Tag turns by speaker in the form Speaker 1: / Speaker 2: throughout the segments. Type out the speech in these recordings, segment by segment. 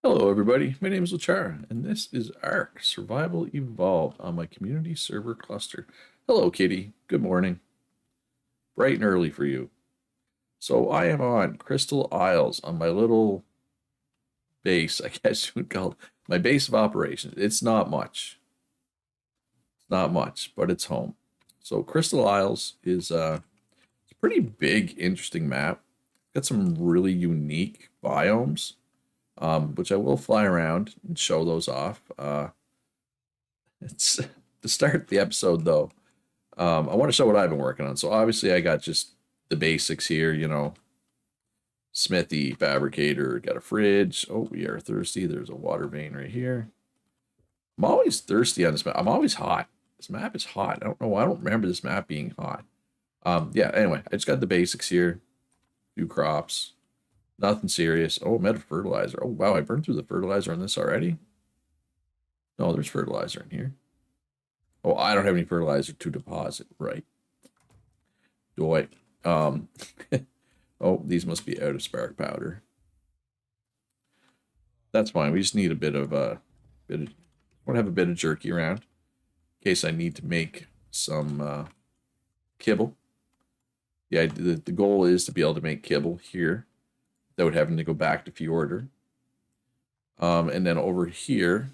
Speaker 1: Hello, everybody. My name is Lachara, and this is Ark Survival Evolved on my community server cluster. Hello, Kitty. Good morning. Bright and early for you. So I am on Crystal Isles on my little base, I guess you would call it my base of operations. It's not much. It's not much, but it's home. So Crystal Isles is it's a pretty big, interesting map. Got some really unique biomes, which I will fly around and show those off. It's to start the episode though. I want to show what I've been working on. So obviously I got just the basics here, smithy, fabricator, got a fridge. Oh, we are thirsty. There's a water vein right here. I'm always thirsty on this map. I'm always hot. This map is hot. I don't know. I don't remember this map being hot. Yeah, anyway, I just got the basics here. Few crops. Nothing serious. Oh, meta fertilizer. Oh, wow, I burned through the fertilizer on this already. No, there's fertilizer in here. Oh, I don't have any fertilizer to deposit. Right. Do I? Oh, these must be out of spark powder. That's fine. We just need a bit of want to have a bit of jerky around in case I need to make some kibble. Yeah, the goal is to be able to make kibble here without having to go back to Fjordur. And then over here,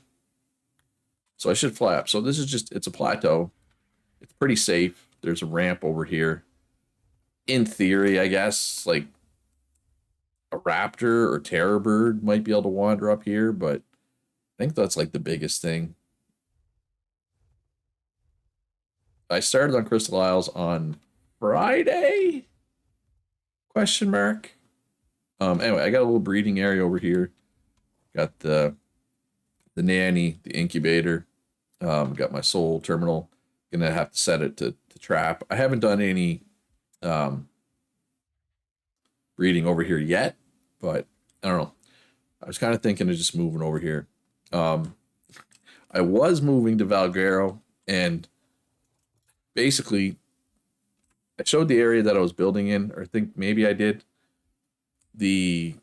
Speaker 1: so I should fly up. So this is just, it's a plateau. It's pretty safe. There's a ramp over here. In theory, I guess, like a raptor or terror bird might be able to wander up here, but I think that's like the biggest thing. I started on Crystal Isles on Friday? Question mark. Anyway, I got a little breeding area over here. Got the nanny, the incubator. Got my soul terminal. Gonna have to set it to trap. I haven't done any breeding over here yet, but I don't know. I was kind of thinking of just moving over here. I was moving to Valguero, and basically I showed the area that I was building in, or I think maybe I did. There's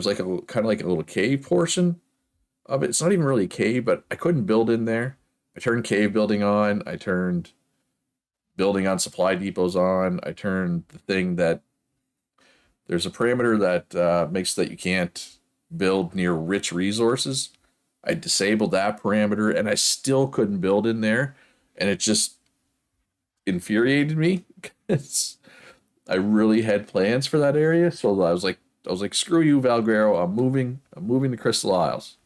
Speaker 1: like a kind of like a little cave portion of it. It's not even really a cave, but I couldn't build in there. I turned cave building on. I turned building on supply depots on. I turned the thing that there's a parameter that makes that you can't build near rich resources. I disabled that parameter, and I still couldn't build in there, and it just infuriated me. I really had plans for that area, so I was like, screw you, Valguero. I'm moving to Crystal Isles.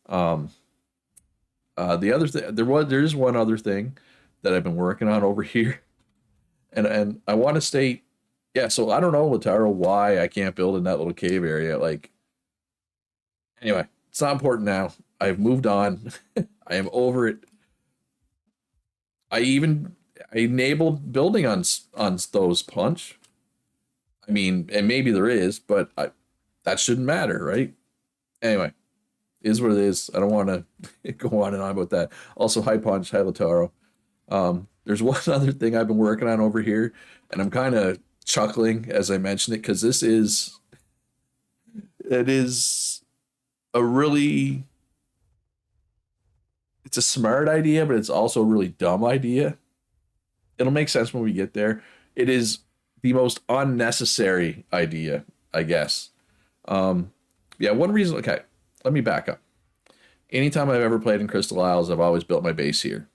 Speaker 1: The other thing, there's one other thing that I've been working on over here, and I want to state, yeah. So I don't know, Lataro, why I can't build in that little cave area. Like, anyway, it's not important now. I've moved on. I am over it. I enabled building on those punch. I mean, and maybe there is, but that shouldn't matter, right? Anyway, is what it is. I don't want to go on and on about that. Also, hi Punch, hi Lataro. There's one other thing I've been working on over here, and I'm kind of chuckling as I mention it because it is a really, it's a smart idea, but it's also a really dumb idea. It'll make sense when we get there. It is the most unnecessary idea, I guess. Yeah, one reason, okay, let me back up. Anytime I've ever played in Crystal Isles, I've always built my base here.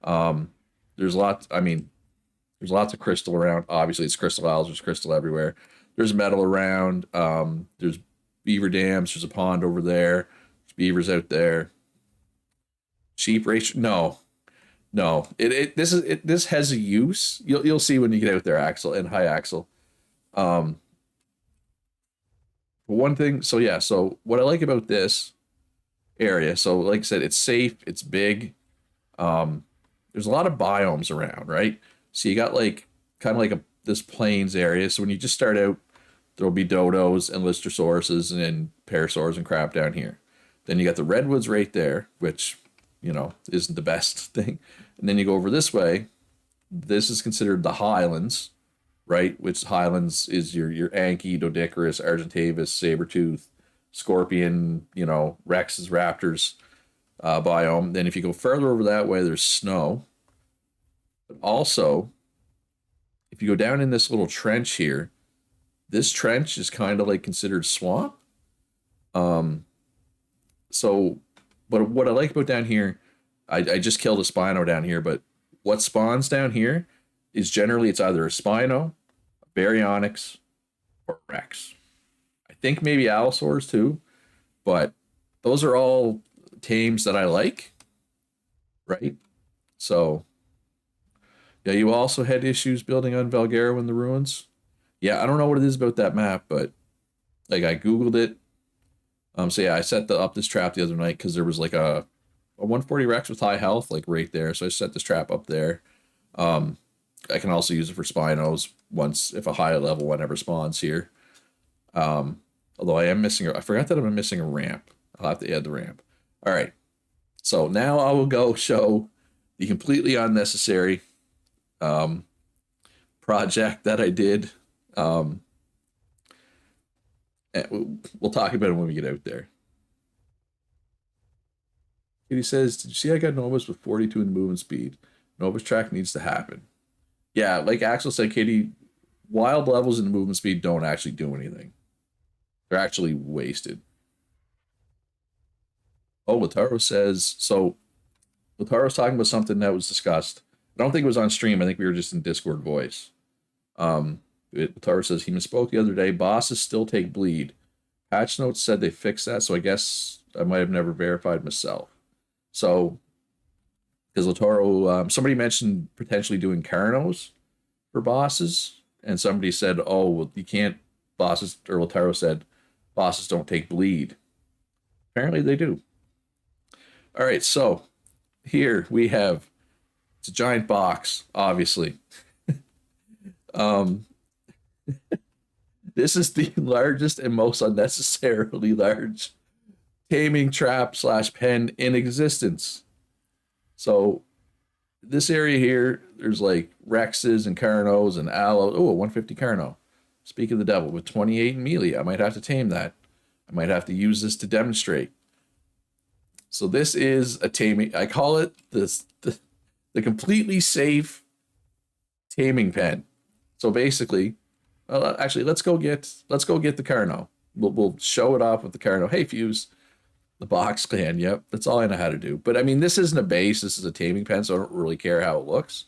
Speaker 1: There's lots of crystal around. Obviously, it's Crystal Isles, there's crystal everywhere. There's metal around. There's beaver dams, there's a pond over there. There's beavers out there. Sheep ratio, no. This has a use. You'll see when you get out there, Axel, and hi Axel. One thing, so yeah, so what I like about this area, so like I said, it's safe, it's big. There's a lot of biomes around, right? So you got like kind of like this plains area. So when you just start out, there'll be dodos and listersauruses and parasaurs and crap down here. Then you got the redwoods right there, which isn't the best thing. And then you go over this way. This is considered the highlands, right? Which highlands is your Anki, Doedicurus, Argentavis, Sabertooth, scorpion, you know, Rexes, raptors biome. Then if you go further over that way, there's snow. But also, if you go down in this little trench here, this trench is kind of like considered swamp. So, but what I like about down here, I just killed a Spino down here, but what spawns down here is generally it's either a Spino, a Baryonyx, or a Rex. I think maybe Allosaurs too, but those are all tames that I like, right? So, yeah, you also had issues building on Valguero in the ruins. Yeah, I don't know what it is about that map, but like I Googled it. So yeah, I set up this trap the other night because there was like a 140 Rex with high health, like right there. So I set this trap up there. I can also use it for Spinos once if a high level one ever spawns here. Although I am missing, I forgot that I'm missing a ramp. I'll have to add the ramp. All right. So now I will go show the completely unnecessary project that I did. We'll talk about it when we get out there. He says, did you see I got Novus with 42 in movement speed? Novus track needs to happen. Yeah, like Axel said, Katie, wild levels in movement speed don't actually do anything. They're actually wasted. Oh, Lataro says, so Lataro's talking about something that was discussed. I don't think it was on stream. I think we were just in Discord voice. Lataro says he misspoke the other day. Bosses still take bleed. Patch notes said they fixed that, so I guess I might have never verified myself. So, because Lataro, somebody mentioned potentially doing Carnos for bosses, and somebody said, oh, well, you can't, bosses, or Lataro said, bosses don't take bleed. Apparently they do. All right, so here we have, it's a giant box, obviously. This is the largest and most unnecessarily large taming trap / pen in existence. So this area here, there's like Rexes and Carnos and Allo. Oh, 150 Carno. Speak of the devil with 28 in melee. I might have to tame that. I might have to use this to demonstrate. So this is a taming. I call it the completely safe taming pen. So basically, actually, let's go get the Carno. We'll show it off with the Carno. Hey, Fuse, the box clan. Yep, that's all I know how to do. But I mean, this isn't a base. This is a taming pen, so I don't really care how it looks.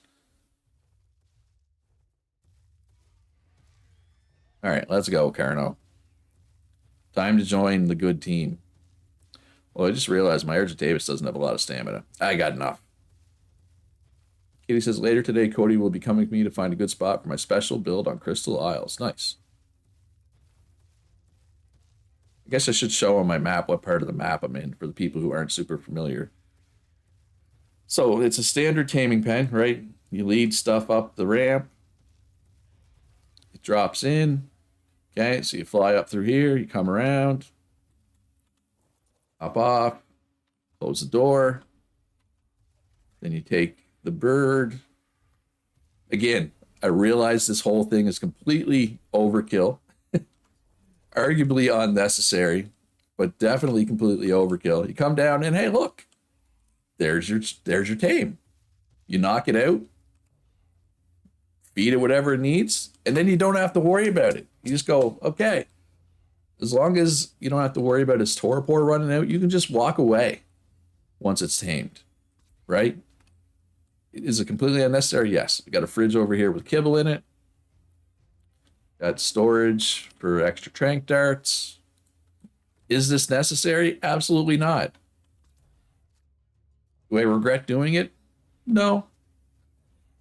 Speaker 1: All right, let's go, Carno. Time to join the good team. Well, I just realized my Urgent Davis doesn't have a lot of stamina. I got enough. Katie says, later today, Cody will be coming with me to find a good spot for my special build on Crystal Isles. Nice. I guess I should show on my map what part of the map I'm in for the people who aren't super familiar. So it's a standard taming pen, right? You lead stuff up the ramp. It drops in. Okay, so you fly up through here. You come around. Hop off. Close the door. Then you take the bird. Again, I realize this whole thing is completely overkill. Arguably unnecessary, but definitely completely overkill. You come down and hey, look, there's your tame. You knock it out, feed it whatever it needs, and then you don't have to worry about it. You just go, okay. As long as you don't have to worry about its torpor running out, you can just walk away once it's tamed, right? Is it completely unnecessary? Yes. We got a fridge over here with kibble in it. Got storage for extra trank darts. Is this necessary? Absolutely not. Do I regret doing it? No.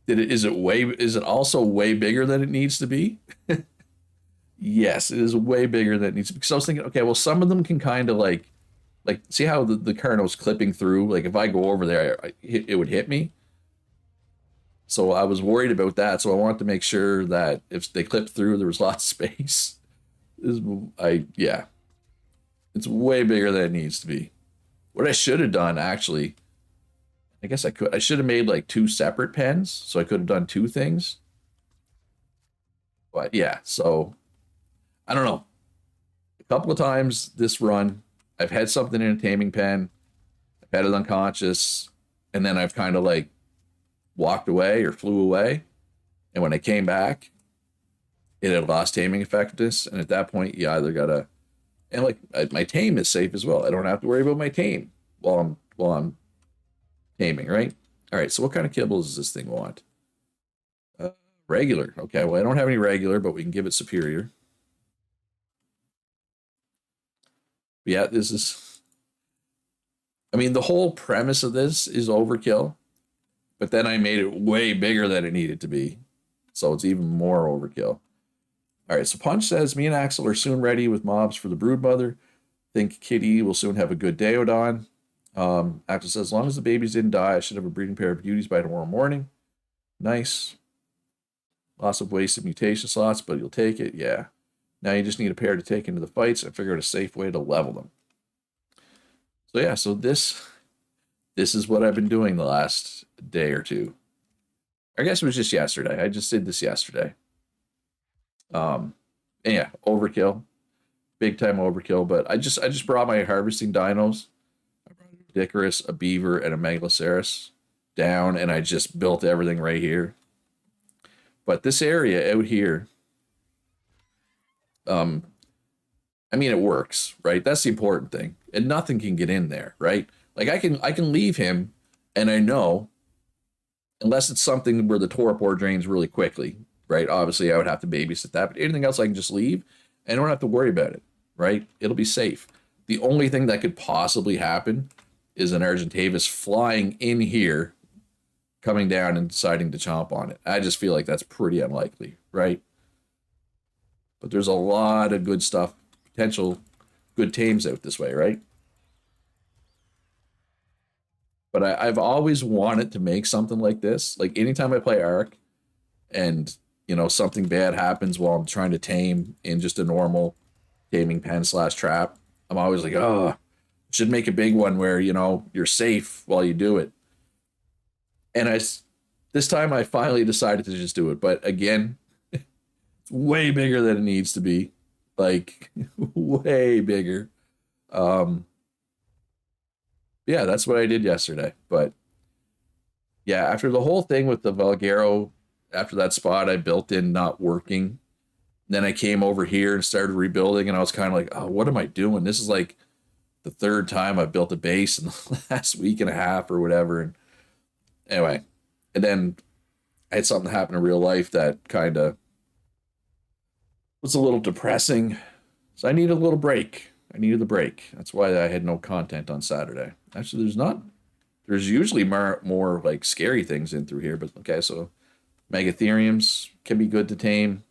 Speaker 1: Is it also way bigger than it needs to be? Yes, it is way bigger than it needs to be. Because I was thinking, okay, well, some of them can kind of like see how the Carno's clipping through? Like if I go over there, it would hit me. So I was worried about that. So I wanted to make sure that if they clipped through, there was lots of space. Yeah, it's way bigger than it needs to be. What I should have done, actually, I guess I should have made like 2 separate pens. So I could have done 2 things. But yeah, so I don't know. couple of times this run, I've had something in a taming pen, I've had it unconscious, and then I've kind of like walked away or flew away. And when I came back, it had lost taming effectiveness. And at that point, you either gotta, and like my tame is safe as well. I don't have to worry about my tame while I'm taming, right? All right. So what kind of kibble does this thing want? Regular. Okay. Well, I don't have any regular, but we can give it superior. But yeah, this is. I mean, the whole premise of this is overkill, but then I made it way bigger than it needed to be, so it's even more overkill. All right, so Punch says, me and Axel are soon ready with mobs for the broodmother. Think Kitty will soon have a good Daeodon. Axel says, as long as the babies didn't die, I should have a breeding pair of beauties by tomorrow morning. Nice. Lots of wasted mutation slots, but you'll take it. Yeah. Now you just need a pair to take into the fights and figure out a safe way to level them. So yeah, so this is what I've been doing the last day or two. I guess it was just yesterday. I just did this yesterday. And yeah, overkill. Big time overkill, but I just brought my harvesting dinos. I brought a Dicarus, a beaver, and a Megaloceros down, and I just built everything right here. But this area out here, I mean, it works, right? That's the important thing. And nothing can get in there, right? Like I can leave him, and I know, unless it's something where the torpor drains really quickly, right? Obviously, I would have to babysit that, but anything else I can just leave. I don't have to worry about it, right? It'll be safe. The only thing that could possibly happen is an Argentavis flying in here, coming down and deciding to chomp on it. I just feel like that's pretty unlikely, right? But there's a lot of good stuff, potential good tames out this way, right? But I've always wanted to make something like this. Like anytime I play Ark and, you know, something bad happens while I'm trying to tame in just a normal taming pen / trap, I'm always like, oh, should make a big one where, you know, you're safe while you do it. And this time I finally decided to just do it. But again, it's way bigger than it needs to be. Like, way bigger. Yeah, that's what I did yesterday. But yeah, after the whole thing with the Valguero, after that spot I built in not working, then I came over here and started rebuilding, and I was kind of like, oh, what am I doing? This is like the third time I've built a base in the last week and a half or whatever. And anyway, and then I had something happen in real life that kind of was a little depressing. So I needed a little break. I needed the break. That's why I had no content on Saturday. Actually, there's usually more like scary things in through here, but okay, so Megatheriums can be good to tame.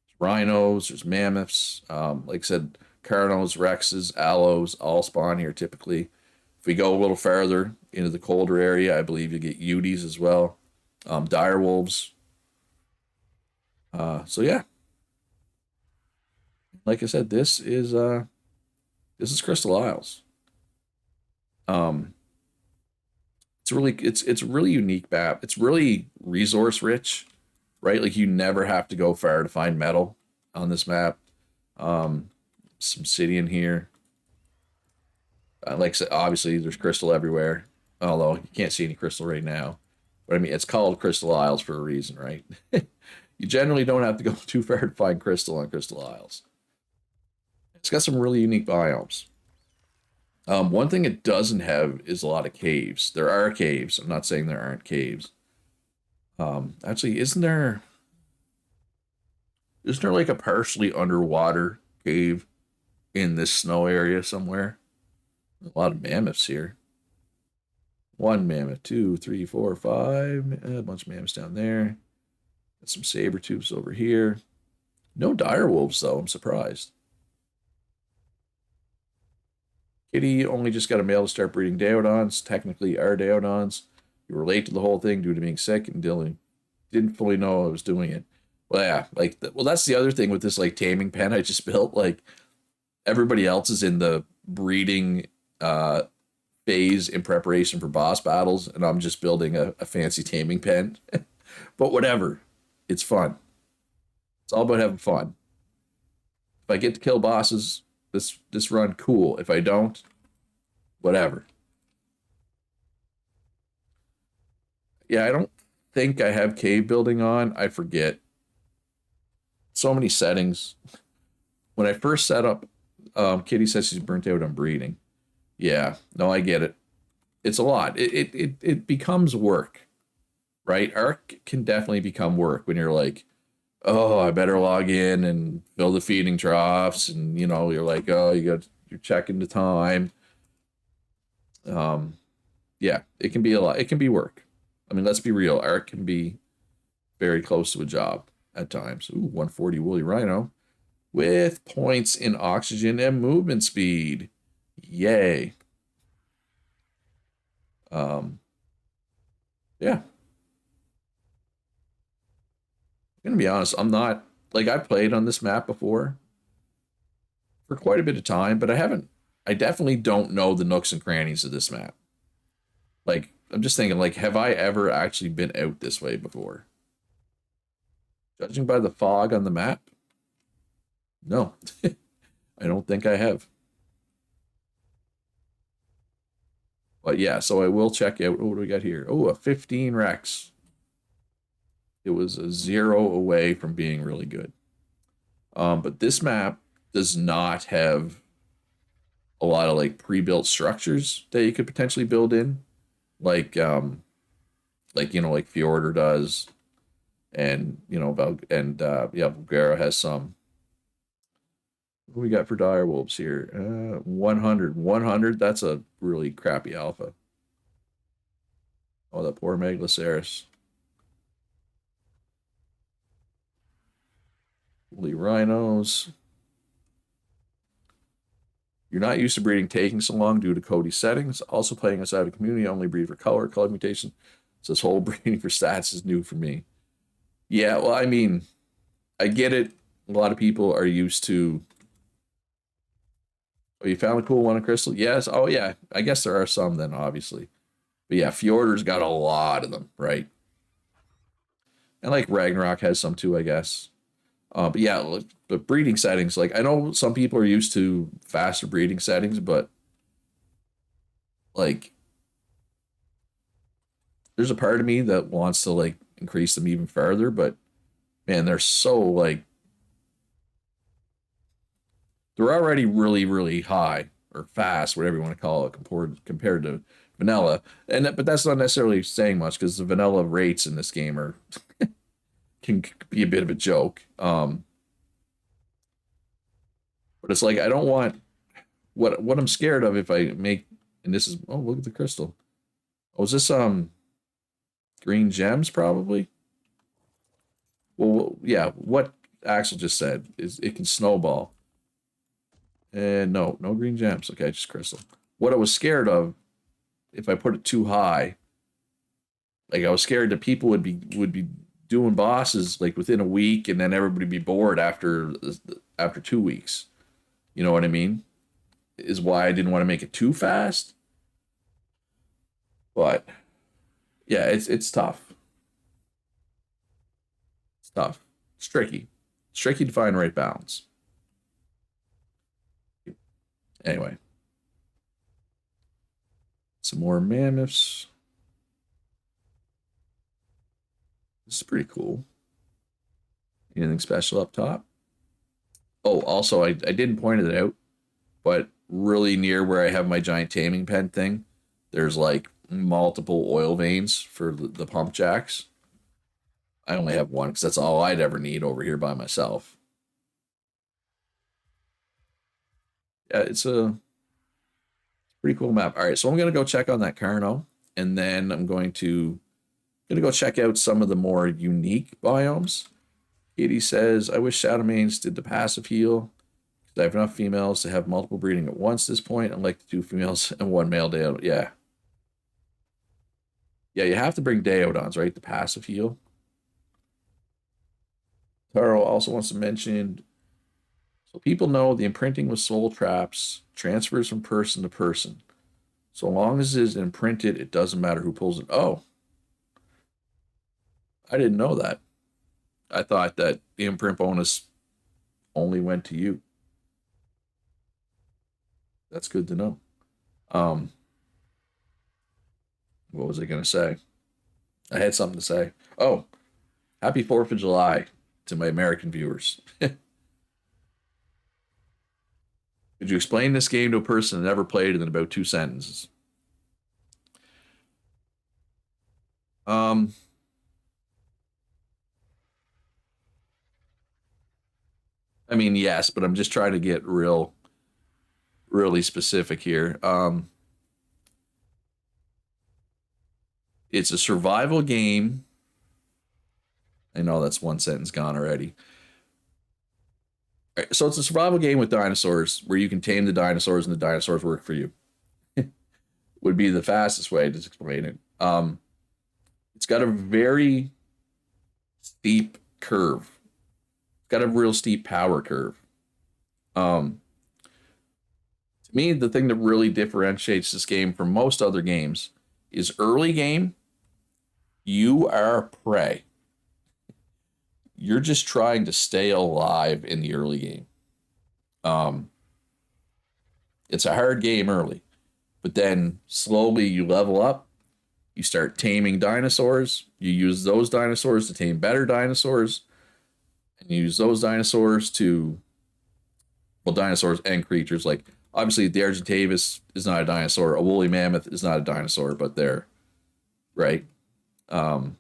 Speaker 1: There's rhinos, there's mammoths. Like I said, Carnos, Rexes, Aloes all spawn here typically. If we go a little farther into the colder area, I believe you get Uties as well. Dire wolves. So yeah. Like I said, this is Crystal Isles. It's really unique map. It's really resource rich, right? Like you never have to go far to find metal on this map. Some city in here. Like I said, obviously there's crystal everywhere. Although you can't see any crystal right now. But I mean, it's called Crystal Isles for a reason, right? You generally don't have to go too far to find crystal on Crystal Isles. It's got some really unique biomes. One thing it doesn't have is a lot of caves. There are caves. I'm not saying there aren't caves. Actually, isn't there like a partially underwater cave in this snow area somewhere? A lot of mammoths here. One mammoth, 2, 3, 4, 5. A bunch of mammoths down there. Got some saber tubes over here. No dire wolves though. I'm surprised. Kitty only just got a male to start breeding Daeodons. Technically, our Daeodons. You were late to the whole thing due to being sick, and Dylan didn't fully know I was doing it. Well, yeah, like, well, that's the other thing with this like taming pen I just built. Like, everybody else is in the breeding phase in preparation for boss battles, and I'm just building a fancy taming pen. But whatever, it's fun. It's all about having fun. If I get to kill bosses, this run, cool. If I don't, whatever. Yeah, I don't think I have cave building on. I forget. So many settings. When I first set up, Kitty says she's burnt out on breeding. Yeah, no, I get it. It's a lot. It becomes work, right? Arc can definitely become work when you're like, oh, I better log in and fill the feeding troughs, and you're like, oh, you're checking the time. Um, yeah, it can be a lot. It can be work. I mean, let's be real. Arc can be very close to a job at times. Ooh, 140 woolly rhino with points in oxygen and movement speed. Yay. Um, yeah, I'm gonna be honest. I'm not like I played on this map before for quite a bit of time, but I haven't. I definitely don't know the nooks and crannies of this map. Like, I'm just thinking, like, have I ever actually been out this way before? Judging by the fog on the map, no, I don't think I have. But yeah, so I will check out. What do we got here? Oh, a 15 Rex. It was a 0 away from being really good. But this map does not have a lot of like pre-built structures that you could potentially build in, like like Fjordur does, and yeah, Bulgara has some. What do we got for dire wolves here? 100. That's a really crappy alpha. Oh, that poor Megaloceros. Woolly rhinos. You're not used to breeding taking so long due to Cody's settings. Also playing outside of community, only breed for color mutation. So this whole breeding for stats is new for me. Yeah, well, I mean, I get it. A lot of people are used to. Oh, you found a cool one in Crystal? Yes. Oh, yeah. I guess there are some then, obviously. But yeah, Fjordur's got a lot of them, right? And like Ragnarok has some too, I guess. But yeah, but breeding settings, like I know some people are used to faster breeding settings, but like there's a part of me that wants to like increase them even further, but man, they're so like they're already really, really high or fast, whatever you want to call it, compared to vanilla. But that's not necessarily saying much because the vanilla rates in this game are can be a bit of a joke. But it's like I don't want what I'm scared of if I make and this is oh look at the crystal. Oh, is this green gems probably? Well, yeah, what Axel just said is it can snowball. And no green gems. Okay, just crystal. What I was scared of if I put it too high, like I was scared that people would be doing bosses like within a week and then everybody be bored after 2 weeks. You know what I mean? Is why I didn't want to make it too fast. But yeah, it's tough. It's tough. It's tricky. It's tricky to find the right balance. Anyway, some more mammoths. This is pretty cool. Anything special up top? Oh, also, I didn't point it out, but really near where I have my giant taming pen thing, there's like multiple oil veins for the pump jacks. I only have one because that's all I'd ever need over here by myself. Yeah, it's a pretty cool map. All right, so I'm gonna go check on that Carno, and then I'm gonna go check out some of the more unique biomes. Katie says, I wish Shadowmanes did the passive heal. I have enough females to have multiple breeding at once at this point. I'd like the 2 females and 1 male day out. Yeah. Yeah, you have to bring Daeodons, right? The passive heal. Taro also wants to mention so people know the imprinting with soul traps transfers from person to person. So long as it is imprinted, it doesn't matter who pulls it. Oh, I didn't know that. I thought that the imprint bonus only went to you. That's good to know. Um, what was I gonna say? I had something to say. Oh, happy 4th of July to my American viewers. Could you explain this game to a person that never played it in about 2 sentences? Um, I mean, yes, but I'm just trying to get really specific here. It's a survival game. I know that's one sentence gone already. All right, so it's a survival game with dinosaurs where you can tame the dinosaurs and the dinosaurs work for you. Would be the fastest way to explain it. It's got a very steep curve. It's got a real steep power curve. Um, to me, the thing that really differentiates this game from most other games is early game, you are prey. You're just trying to stay alive in the early game. Um, it's a hard game early, but then slowly you level up. You start taming dinosaurs. You use those dinosaurs to tame better dinosaurs, and you use those dinosaurs to, well, dinosaurs and creatures. Like obviously, the Argentavis is not a dinosaur. A woolly mammoth is not a dinosaur, but they're right. Um,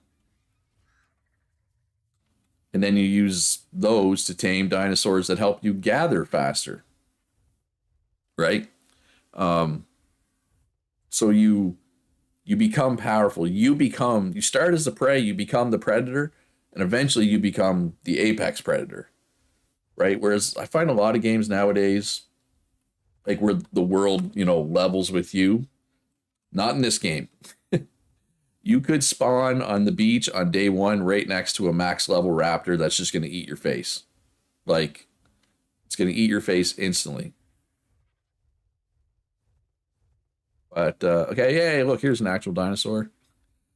Speaker 1: and then you use those to tame dinosaurs that help you gather faster, right? Um, so you become powerful. You start as the prey, you become the predator, and eventually you become the apex predator, right? Whereas I find a lot of games nowadays, like where the world, levels with you. Not in this game. You could spawn on the beach on day one right next to a max level raptor that's just going to eat your face. Like, it's going to eat your face instantly. But, okay, yeah, look, here's an actual dinosaur.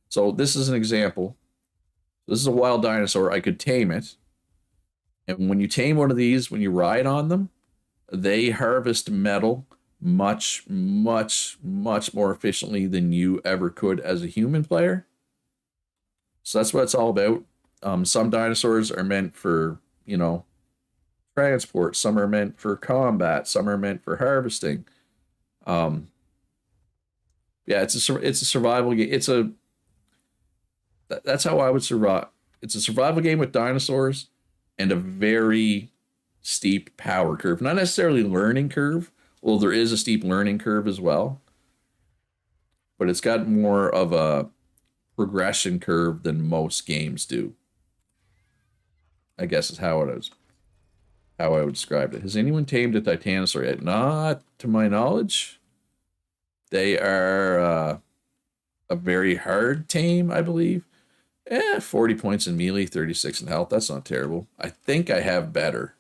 Speaker 1: So, this is an example. This is a wild dinosaur. I could tame it. And when you tame one of these, when you ride on them, they harvest metal much, much, much more efficiently than you ever could as a human player. So that's what it's all about. Some dinosaurs are meant for, transport. Some are meant for combat. Some are meant for harvesting. Um, yeah, it's a survival game. That's how I would survive. It's a survival game with dinosaurs and a very steep power curve. Not necessarily learning curve. Well, there is a steep learning curve as well, but it's got more of a progression curve than most games do. I guess is how I would describe it. Has anyone tamed a titanosaur yet? Not to my knowledge. They are a very hard tame, I believe. 40 points in melee, 36 in health. That's not terrible. I think I have better.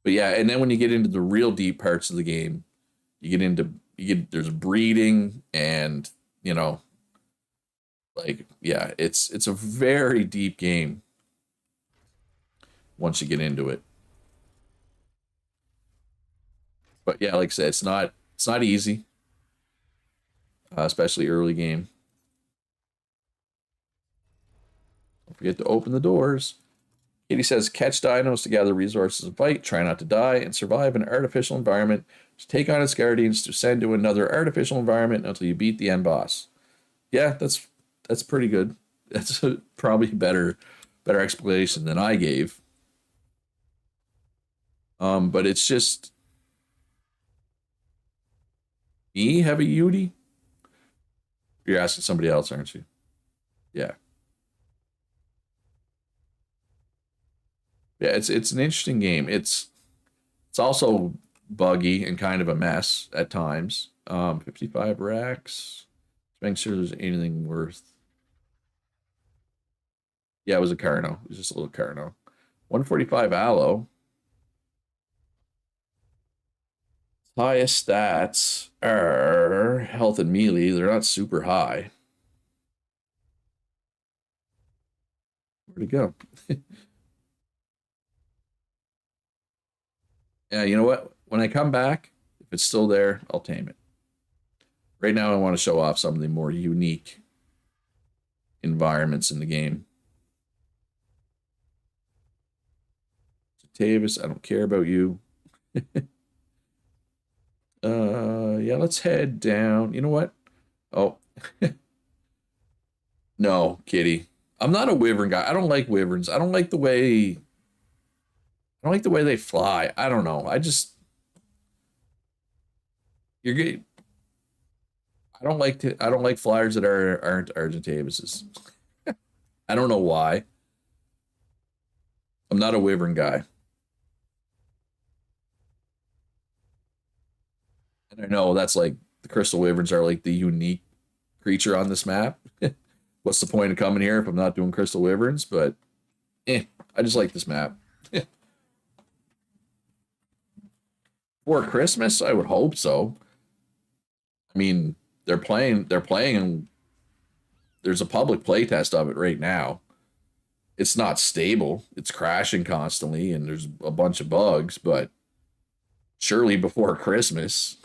Speaker 1: But yeah, and then when you get into the real deep parts of the game, there's breeding and, you know, like yeah, it's a very deep game once you get into it. But yeah, like I said, it's not easy, especially early game. Don't forget to open the doors. Katie says, catch dinos to gather resources and fight, try not to die, and survive an artificial environment. To take on its guardians to send to another artificial environment until you beat the end boss. Yeah, that's pretty good. That's probably better explanation than I gave. But it's just me heavy Yudi. You're asking somebody else, aren't you? Yeah, yeah. It's an interesting game. It's also buggy and kind of a mess at times. 55 racks. Just making sure there's anything worth. Yeah, it was a Carno. It was just a little Carno. 145 aloe. Highest stats are health and melee. They're not super high. Where'd it go? Yeah, you know what? when I come back, if it's still there, I'll tame it. Right now, I want to show off some of the more unique environments in the game. Tavis, I don't care about you. Yeah, let's head down. You know what? Oh, no, kitty. I'm not a wyvern guy. I don't like wyverns. I don't like the way. I don't like the way they fly. I don't know. I just you're good. I don't like flyers that aren't Argentavises. I don't know why. I'm not a wyvern guy. And I know that's like the crystal wyverns are like the unique creature on this map. What's the point of coming here if I'm not doing crystal wyverns? But I just like this map. For Christmas, I would hope so. I mean, they're playing. There's a public playtest of it right now. It's not stable. It's crashing constantly, and there's a bunch of bugs. But surely before Christmas,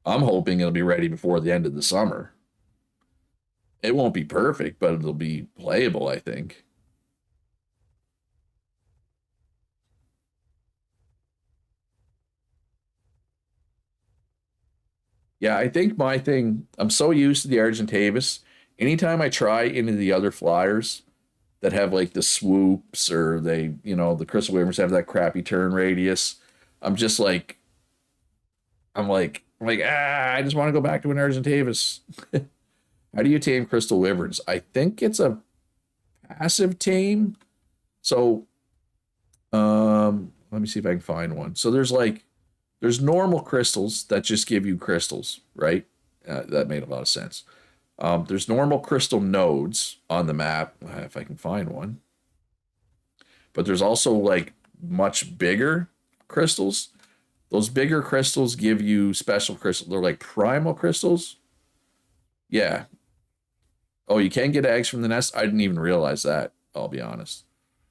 Speaker 1: I'm hoping it'll be ready before the end of the summer. It won't be perfect, but it'll be playable, I think. Yeah, I think my thing, I'm so used to the Argentavis. Anytime I try any of the other flyers that have like the swoops or the Crystal Wyverns have that crappy turn radius, I'm just like, I just want to go back to an Argentavis. How do you tame Crystal Wyverns? I think it's a passive tame. So, let me see if I can find one. So there's normal crystals that just give you crystals, right? That made a lot of sense. There's normal crystal nodes on the map, if I can find one. But there's also like much bigger crystals. Those bigger crystals give you special crystals. They're like primal crystals. Yeah. Oh, you can get eggs from the nest. I didn't even realize that. I'll be honest.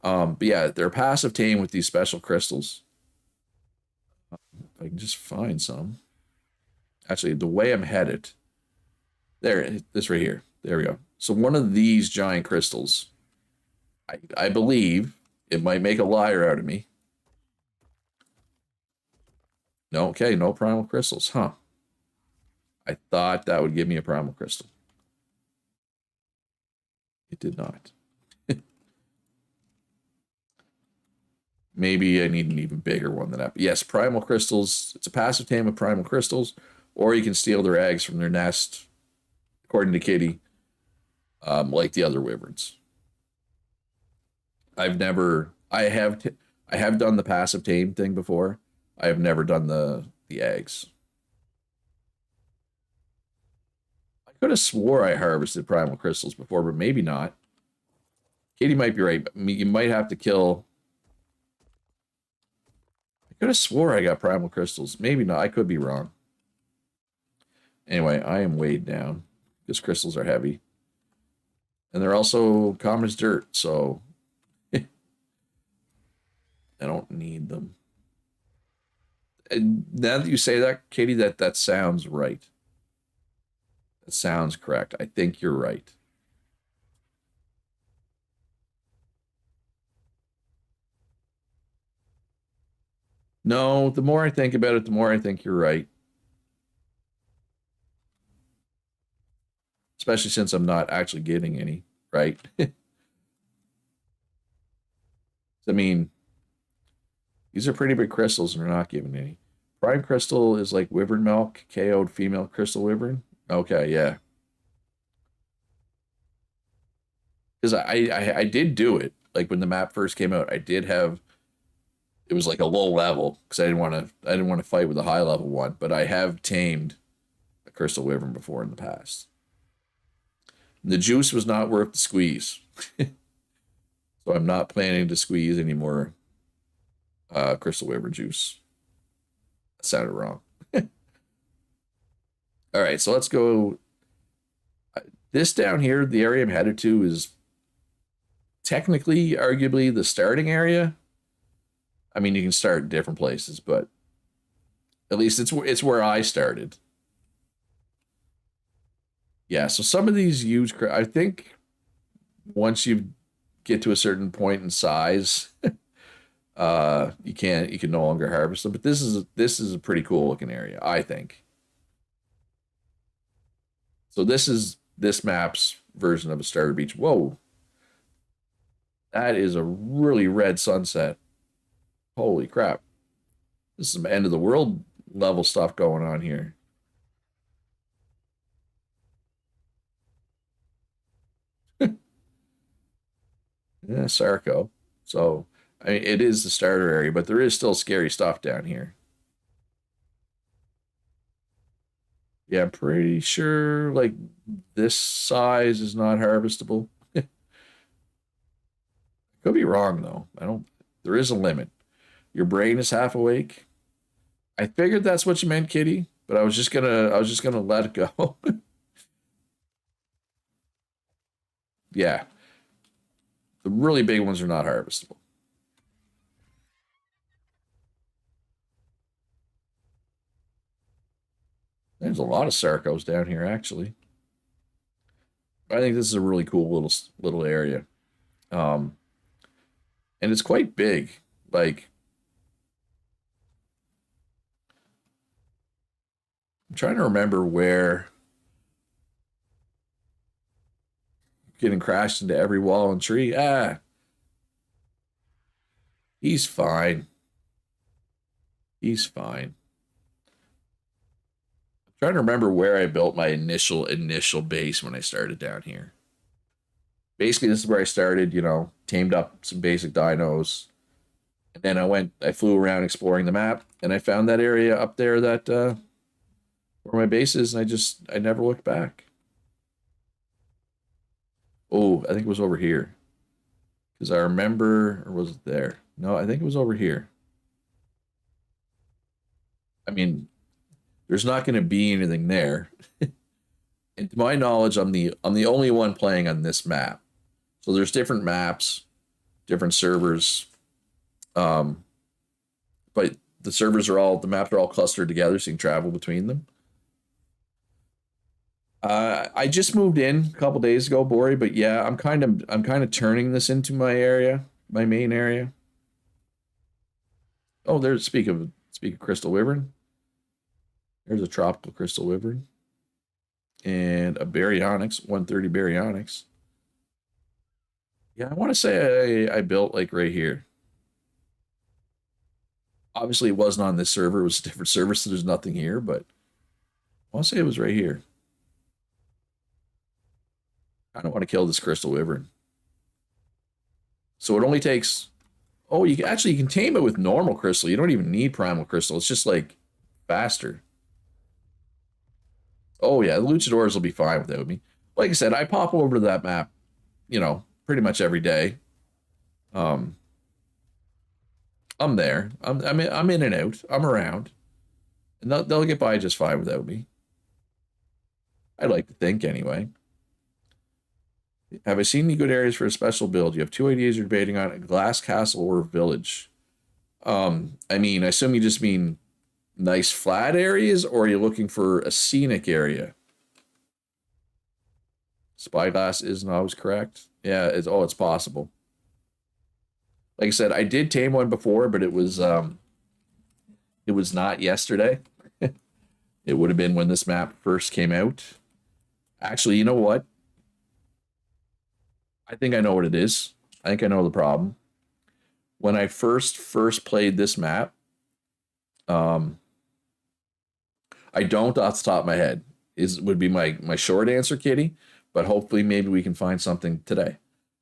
Speaker 1: But yeah, they're passive tame with these special crystals. If I can just find some. Actually, the way I'm headed. There, this right here. There we go. So one of these giant crystals, I believe, it might make a liar out of me. No, okay, no primal crystals, huh? I thought that would give me a primal crystal. It did not. Maybe I need an even bigger one than that. But yes, primal crystals. It's a passive tame of primal crystals, or you can steal their eggs from their nest, according to Kitty, like the other wyverns. I have done the passive tame thing before. I have never done the eggs. I could have swore I harvested primal crystals before, but maybe not. Katie might be right. But you might have to kill. I could have swore I got primal crystals. Maybe not. I could be wrong. Anyway, I am weighed down because crystals are heavy. And they're also common as dirt, so I don't need them. And now that you say that, Katie, that sounds right. That sounds correct. I think you're right. No, the more I think about it, the more I think you're right. Especially since I'm not actually getting any, right? I mean, these are pretty big crystals and they're not giving any. Prime crystal is like wyvern milk, KO'd female crystal wyvern. Okay, yeah. Because I did do it. Like when the map first came out, I did have it was like a low level because I didn't want to fight with a high level one, but I have tamed a crystal wyvern before in the past. The juice was not worth the squeeze. So I'm not planning to squeeze any more crystal wyvern juice. That sounded wrong. All right, so let's go. This down here, the area I'm headed to is technically, arguably, the starting area. I mean, you can start different places, but at least it's where I started. Yeah, so some of these huge, I think once you get to a certain point in size, you can no longer harvest them. But this is a pretty cool looking area, I think. So this is this map's version of a starter beach. Whoa, that is a really red sunset. Holy crap! This is some end of the world level stuff going on here. Yeah, Sarko. So I mean, it is the starter area, but there is still scary stuff down here. Yeah, I'm pretty sure like this size is not harvestable. Could be wrong though. I don't. There is a limit. Your brain is half awake. I figured that's what you meant, Kitty, but I was just gonna let it go. Yeah, the really big ones are not harvestable. There's a lot of Sarcos down here actually. I think this is a really cool little area. Um, and it's quite big. Like I'm trying to remember where getting crashed into every wall and tree. Ah, he's fine. He's fine. I'm trying to remember where I built my initial base when I started down here. Basically, this is where I started. Tamed up some basic dinos, and then I flew around exploring the map, and I found that area up there that where my base is, and I never looked back. Oh, I think it was over here because I remember, or was it there? No, I think it was over here. I mean, there's not going to be anything there. And to my knowledge, I'm the only one playing on this map. So there's different maps, different servers, um, but the maps are all clustered together, so you can travel between them. I just moved in a couple days ago, Bori, but yeah, I'm kind of turning this into my area, my main area. Oh, there's speak of crystal wyvern. There's a tropical crystal wyvern and a baryonyx, 130 baryonyx. Yeah, I want to say I built like right here. Obviously, it wasn't on this server; it was a different server, so there's nothing here. But I want to say it was right here. I don't want to kill this crystal wyvern. So it only takes. Oh, you can tame it with normal crystal. You don't even need primal crystal. It's just like faster. Oh yeah, the luchadors will be fine without me. Like I said, I pop over to that map, pretty much every day. Um, I'm there. I'm in and out. I'm around, and they'll get by just fine without me. I'd like to think anyway. Have I seen any good areas for a special build? You have two ideas you're debating on: a glass castle or a village. I mean, I assume you just mean nice flat areas, or are you looking for a scenic area? Spyglass isn't always correct. Yeah, it's possible. Like I said, I did tame one before, but it was not yesterday. It would have been when this map first came out. Actually, you know what? I think I know what it is. I think I know the problem. When I first played this map, um, I don't off the top of my head is would be my short answer, Kitty. But hopefully, maybe we can find something today.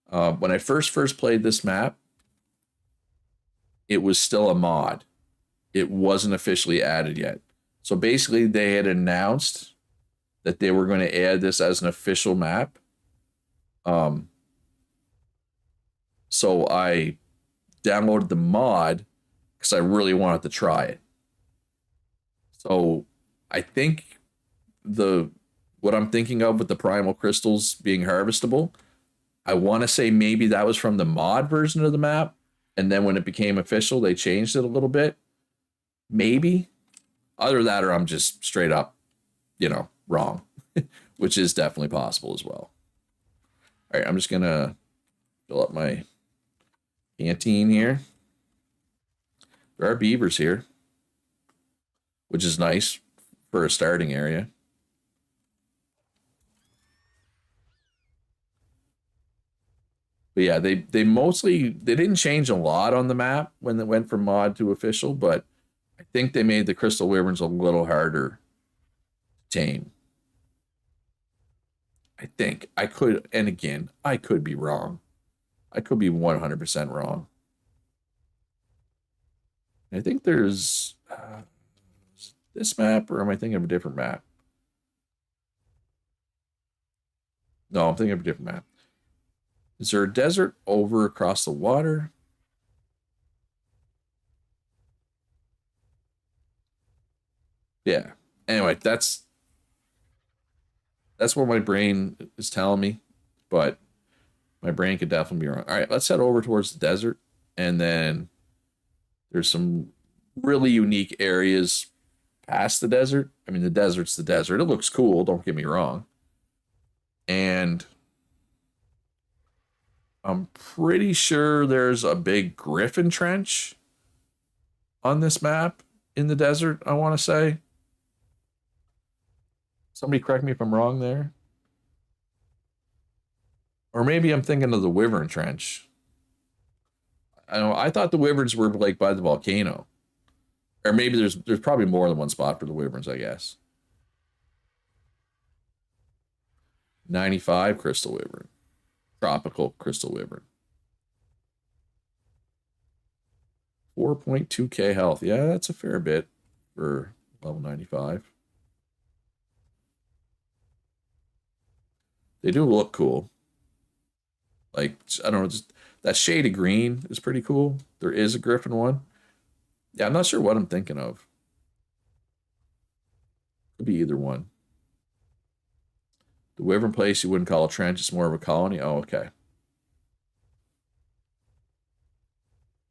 Speaker 1: When I first played this map, it was still a mod. It wasn't officially added yet. So basically, they had announced that they were going to add this as an official map. Um, so I downloaded the mod because I really wanted to try it. So I think the what I'm thinking of with the primal crystals being harvestable, I want to say maybe that was from the mod version of the map, And then when it became official, they changed it a little bit. Maybe. Either that or I'm just straight up, wrong, which is definitely possible as well. All right, I'm just going to fill up my canteen here. There are beavers here, which is nice for a starting area. But yeah, they didn't change a lot on the map when it went from mod to official, but I think they made the Crystal Wyverns a little harder to tame. I think I could, and again, I could be wrong. I could be 100% wrong. I think there's this map, or am I thinking of a different map? No, I'm thinking of a different map. Is there a desert over across the water? Yeah. Anyway, that's what my brain is telling me, but my brain could definitely be wrong. All right, let's head over towards the desert, and then there's some really unique areas past the desert. I mean, the desert's the desert. It looks cool, don't get me wrong. And I'm pretty sure there's a big griffin trench on this map in the desert, I want to say. Somebody correct me if I'm wrong there. Or maybe I'm thinking of the Wyvern Trench. I thought the Wyverns were like by the volcano. Or maybe there's probably more than one spot for the Wyverns, I guess. 95 Crystal Wyvern. Tropical Crystal Wyvern. 4.2k health. Yeah, that's a fair bit for level 95. They do look cool. Like, I don't know, just that shade of green is pretty cool. There is a griffin one. Yeah, I'm not sure what I'm thinking of. Could be either one. The Wyvern place you wouldn't call a trench, it's more of a colony. Oh, okay.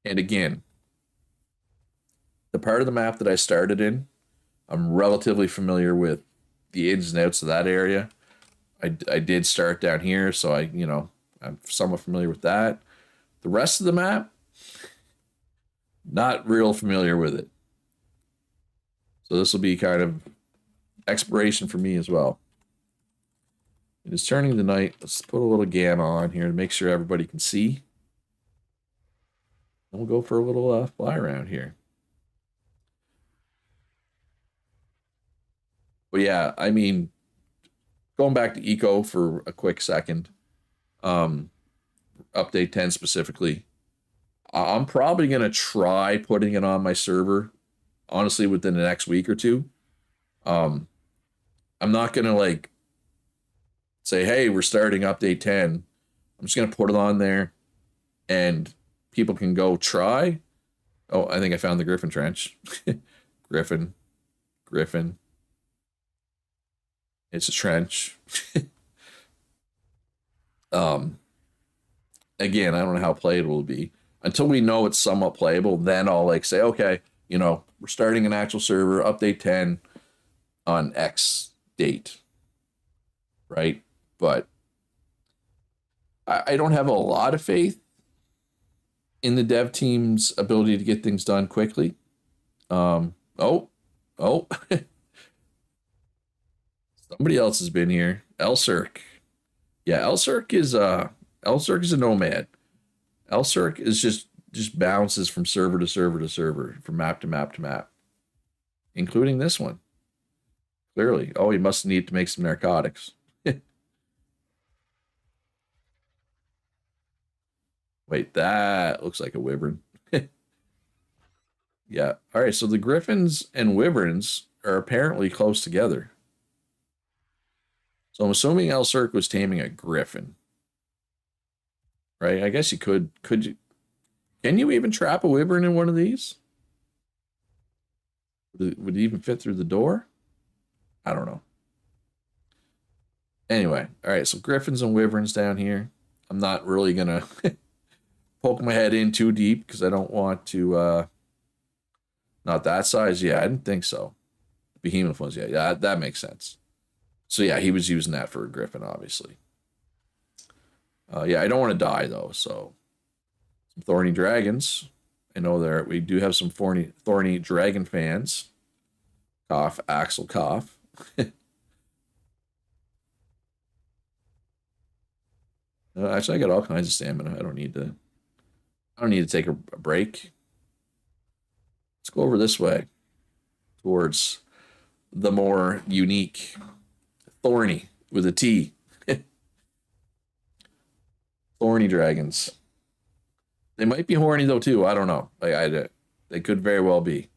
Speaker 1: And again, the part of the map that I started in, I'm relatively familiar with the ins and outs of that area. I did start down here, so I'm somewhat familiar with that. The rest of the map, not real familiar with it. So this will be kind of exploration for me as well. It is turning to night. Let's put a little GAN on here to make sure everybody can see. And we'll go for a little fly around here. But yeah, I mean, going back to Eco for a quick second, update 10 specifically, I'm probably going to try putting it on my server, honestly, within the next week or two. I'm not going to like say, hey, we're starting update 10. I'm just going to put it on there and people can go try. Oh, I think I found the Griffin Trench. Griffin. It's a trench. Again, I don't know how playable it will be. Until we know it's somewhat playable, then I'll like say, okay, we're starting an actual server, update 10 on X date. Right? But I don't have a lot of faith in the dev team's ability to get things done quickly. Oh. Somebody else has been here. Elsirk. Yeah, Elsirk is a nomad. Elsirk is just bounces from server to server to server, from map to map to map, including this one. Clearly. Oh, he must need to make some narcotics. Wait, that looks like a wyvern. Yeah. All right, so the griffins and wyverns are apparently close together. So I'm assuming Elsirk was taming a griffin. Right? I guess you could you? Can you even trap a wyvern in one of these? Would it even fit through the door? I don't know. Anyway, all right, so griffins and wyverns down here. I'm not really gonna poke my head in too deep because I don't want to. Not that size. Yeah, I didn't think so. Behemoth ones. Yeah, yeah, that makes sense. So yeah, he was using that for a griffin, obviously. Yeah, I don't want to die though. So some thorny dragons. I know there we do have some thorny dragon fans. Cough, Axel cough. Actually, I got all kinds of stamina. I don't need to. I don't need to take a break. Let's go over this way towards the more unique, thorny with a T. Thorny dragons. They might be horny though too. I don't know. They could very well be.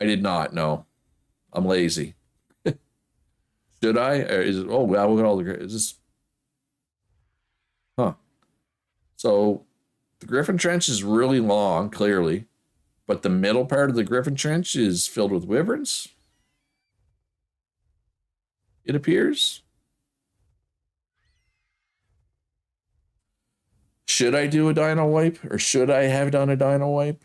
Speaker 1: I did not. No, I'm lazy. Should I? Or is it? Oh wow! Look at all the. Is this? Huh. So the Griffin Trench is really long, clearly, but the middle part of the Griffin Trench is filled with wyverns. It appears. Should I do a dino wipe, or should I have done a dino wipe?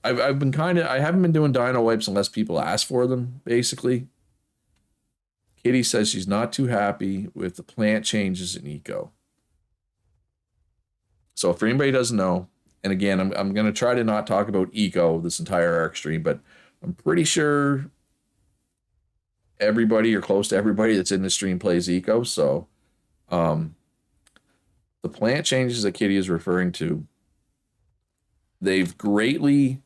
Speaker 1: I've been I haven't been doing dino wipes unless people ask for them, basically. Kitty says she's not too happy with the plant changes in eco. So if anybody doesn't know, and again, I'm going to try to not talk about eco this entire Ark stream, but I'm pretty sure everybody or close to everybody that's in the stream plays eco. So um, the plant changes that Kitty is referring to, they've greatly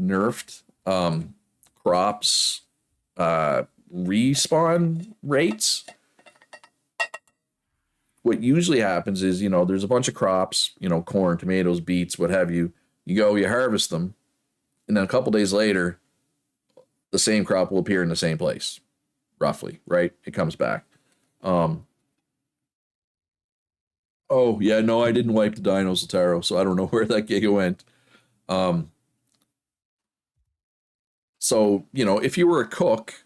Speaker 1: nerfed crops respawn rates. What usually happens is, there's a bunch of crops, corn, tomatoes, beets, what have you. You harvest them, and then a couple days later, the same crop will appear in the same place, roughly, right? It comes back. Oh, yeah, no, I didn't wipe the dinos, Lataro, so I don't know where that giga went. So, if you were a cook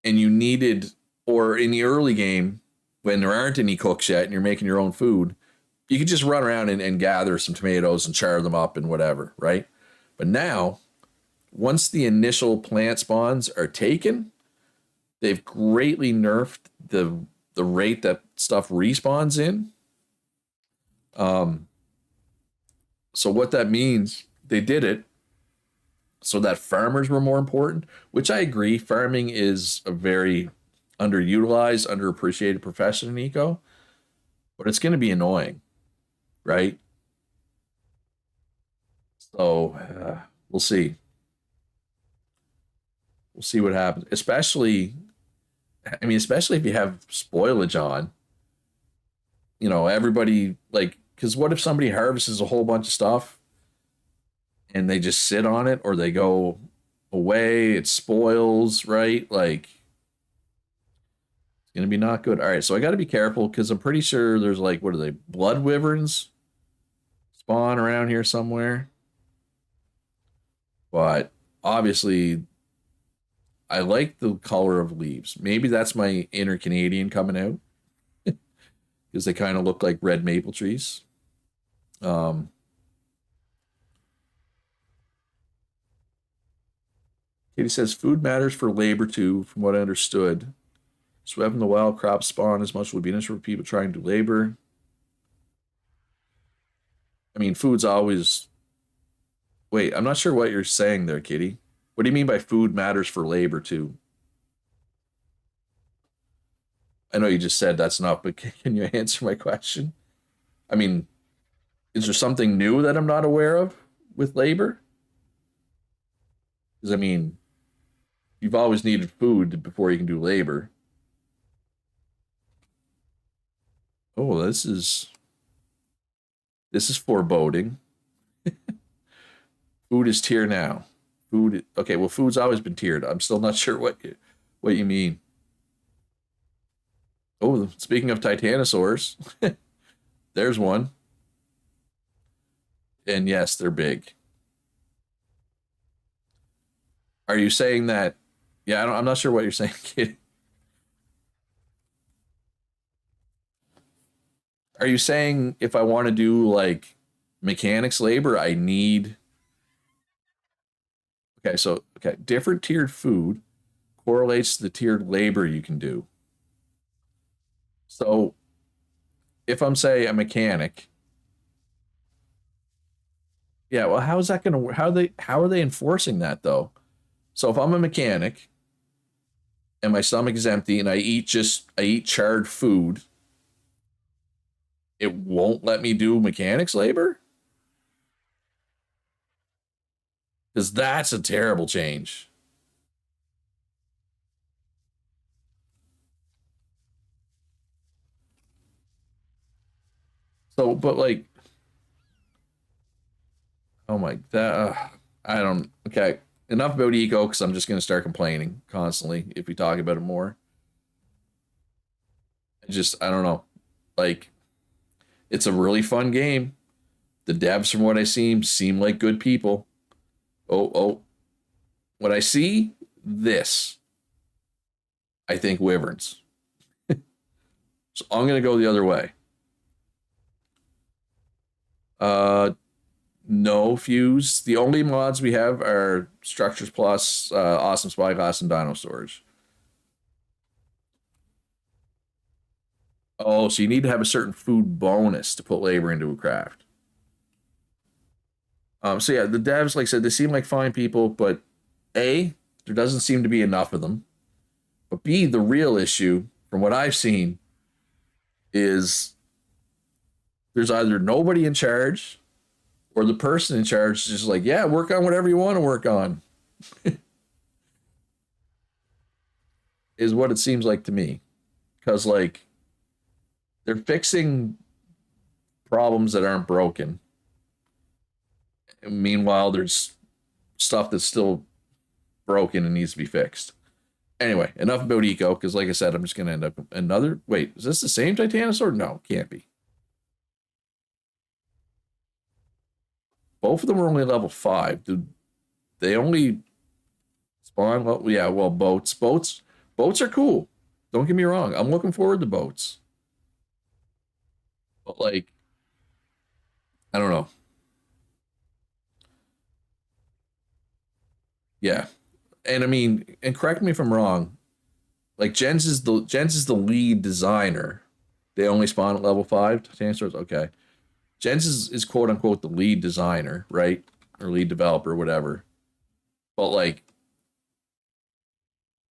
Speaker 1: and you needed, or in the early game, when there aren't any cooks yet and you're making your own food, you could just run around and gather some tomatoes and char them up and whatever, right? But now, once the initial plant spawns are taken, they've greatly nerfed the rate that stuff respawns in. So what that means, they did it so that farmers were more important, which I agree. Farming is a very underutilized, underappreciated profession in eco, but it's going to be annoying, right? So we'll see. We'll see what happens. Especially if you have spoilage on, everybody because what if somebody harvests a whole bunch of stuff and they just sit on it or they go away, it spoils, right? It's going to be not good. All right, so I got to be careful because I'm pretty sure there's what are they, blood wyverns spawn around here somewhere. But obviously, I like the color of leaves. Maybe that's my inner Canadian coming out because they kind of look like red maple trees. Katie says food matters for labor too, from what I understood. So having the wild crop spawn as much would be nice for people trying to labor. I mean, food's always. Wait, I'm not sure what you're saying there, Kitty. What do you mean by food matters for labor too? I know you just said that's not, but can you answer my question? I mean, is there something new that I'm not aware of with labor? Because I mean, you've always needed food before you can do labor. Oh, this is foreboding. Food is tier now. Food. Okay, well, food's always been tiered. I'm still not sure what you mean. Oh, speaking of titanosaurs, there's one. And yes, they're big. Are you saying that? Yeah, I'm not sure what you're saying, kid. Are you saying if I want to do like mechanics labor, I need okay, so okay, different tiered food correlates to the tiered labor you can do. So if I'm say a mechanic, yeah, well, how is that gonna how are they enforcing that though? So if I'm a mechanic and my stomach is empty and I eat charred food, it won't let me do mechanics labor? Because that's a terrible change. So, but like, oh my, I don't. Okay, enough about eco because I'm just gonna start complaining constantly if we talk about it more. I don't know. Like, it's a really fun game. The devs, from what I seem like good people. Oh, what I see, this I think wyverns. So I'm gonna go the other way. Uh, no fuse. The only mods we have are structures plus, awesome spyglass, and dino storage. Oh, so you need to have a certain food bonus to put labor into a craft. So yeah, the devs, like I said, they seem like fine people, but A, there doesn't seem to be enough of them. But B, the real issue, from what I've seen, is there's either nobody in charge or the person in charge is just like, yeah, work on whatever you want to work on, is what it seems like to me. Because, like, they're fixing problems that aren't broken. And meanwhile, there's stuff that's still broken and needs to be fixed. Anyway, enough about eco, because, like I said, I'm just going to end up another. Wait, is this the same Titanosaur? No, can't be. Both of them are only level 5. Dude, they only spawn. Well, yeah, well, boats are cool. Don't get me wrong. I'm looking forward to boats. But, like, I don't know. Yeah. And I mean, and correct me if I'm wrong. Like Jens is the lead designer. They only spawn at level 5 Titanosaurs. Okay. Jens is quote unquote the lead designer, right? Or lead developer, whatever. But like,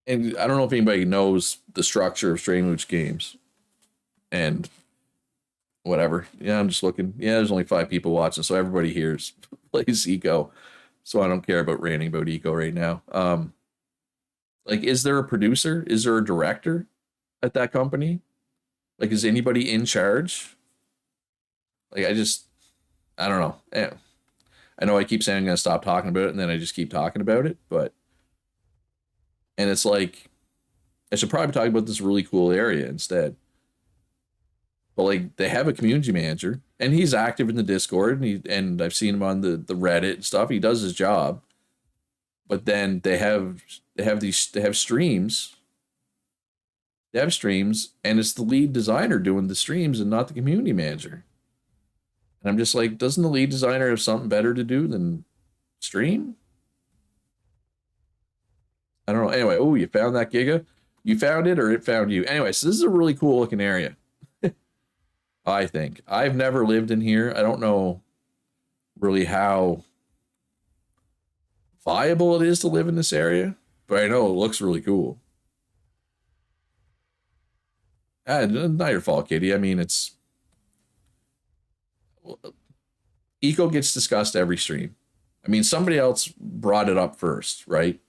Speaker 1: and I don't know if anybody knows the structure of Stray Mooch games and whatever. Yeah, I'm just looking. Yeah, there's only 5 people watching, so everybody here's plays Eco. So I don't care about ranting about Eco right now. Like, is there a producer? Is there a director at that company? Like, is anybody in charge? Like, I don't know. I know I keep saying I'm gonna stop talking about it, and then I just keep talking about it. But and it's like I should probably talk about this really cool area instead. But like, they have a community manager, and he's active in the Discord, and I've seen him on the Reddit and stuff. He does his job. But then they have streams. They have streams, and it's the lead designer doing the streams and not the community manager. And I'm just like, doesn't the lead designer have something better to do than stream? I don't know. Anyway, oh, you found that Giga? You found it or it found you? Anyway, so this is a really cool looking area. I think. I've never lived in here. I don't know really how viable it is to live in this area, but I know it looks really cool. Not your fault, Kitty. I mean, it's eco gets discussed every stream. I mean, somebody else brought it up first, right?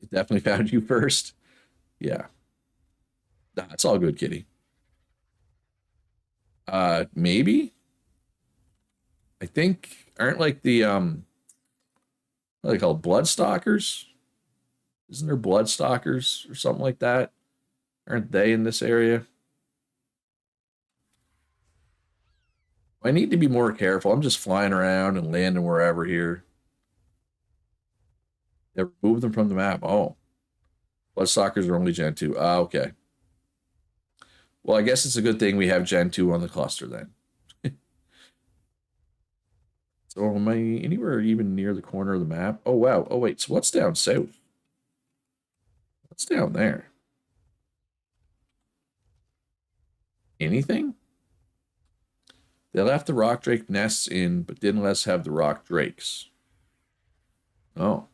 Speaker 1: It definitely found you first. Yeah, that's all good, Kitty. Maybe I think aren't like the what are they called, Bloodstalkers? Isn't there Bloodstalkers or something like that? Aren't they in this area? I need to be more careful. I'm just flying around and landing wherever here. They removed them from the map. Oh, Bloodstalkers are only Gen 2. Ah, okay. Well, I guess it's a good thing we have Gen 2 on the cluster then. So am I anywhere even near the corner of the map? Oh, wow. Oh, wait. So what's down south? What's down there? Anything? They left the rock drake nests in, but didn't let us have the rock drakes. Oh.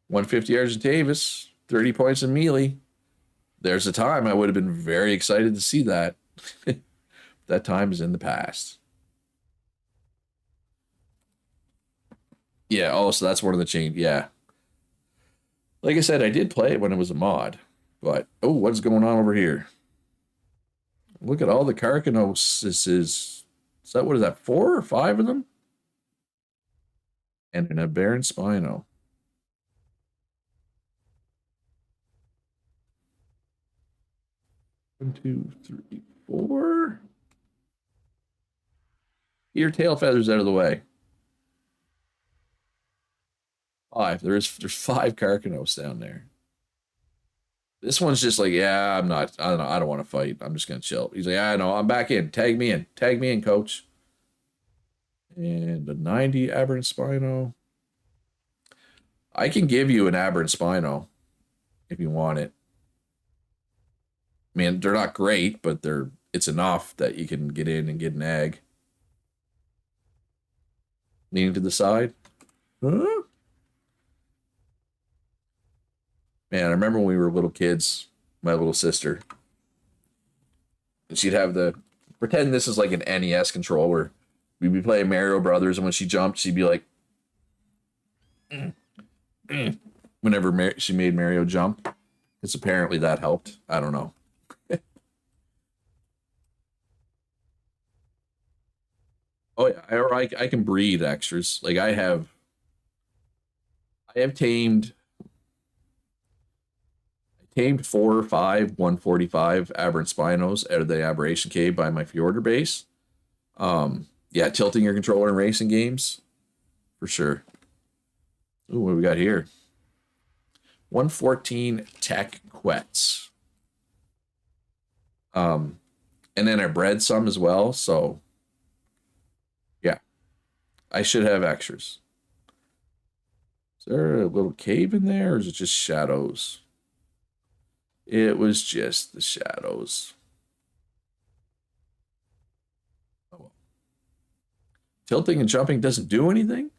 Speaker 1: 150 yards in Tavis, 30 points in melee. There's a time I would have been very excited to see that. That time is in the past. Yeah, oh, so that's one of the change. Yeah. Like I said, I did play it when it was a mod. But, oh, what's going on over here? Look at all the Carcanoses. Is that, what is that, 4 or 5 of them? And an Aberrant Spino. One, two, three, 4. Your tail feathers out of the way. 5. There's 5 Carcanos down there. This one's just like, yeah, I'm not. I don't know. I don't want to fight. I'm just gonna chill. He's like, yeah, I know. I'm back in. Tag me in. Tag me in, coach. And a 90 Aberrant Spino. I can give you an Aberrant Spino if you want it. I mean, they're not great, but it's enough that you can get in and get an egg. Leaning to the side. Huh? Man, I remember when we were little kids, my little sister, and she'd have pretend this is like an NES controller. We'd be playing Mario Brothers, and when she jumped, she'd be like, whenever she made Mario jump. It's apparently that helped. I don't know. Oh yeah, or I can breed extras. Like I have tamed 4 or 5 145 Aberrant Spinos out of the Aberration Cave by my Fjordur base. Yeah, tilting your controller in racing games, for sure. Ooh, what do we got here? 114 Tech Quets. And then I bred some as well, so yeah. I should have extras. Is there a little cave in there, or is it just shadows? It was just the shadows. Oh, well. Tilting and jumping doesn't do anything?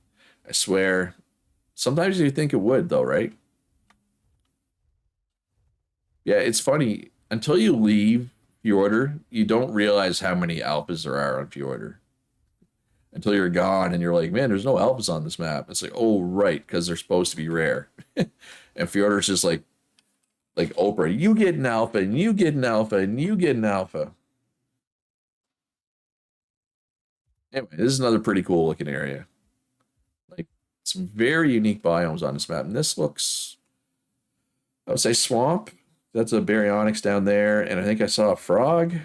Speaker 1: I swear. Sometimes you think it would, though, right? Yeah, it's funny. Until you leave Fjordur, you don't realize how many alphas there are on Fjordur. Until you're gone and you're like, man, there's no alphas on this map. It's like, oh, right, because they're supposed to be rare. And Fjordur's just like Oprah, you get an alpha, and you get an alpha, and you get an alpha. Anyway, this is another pretty cool looking area. Like some very unique biomes on this map. And this looks, I would say swamp. That's a baryonyx down there. And I think I saw a frog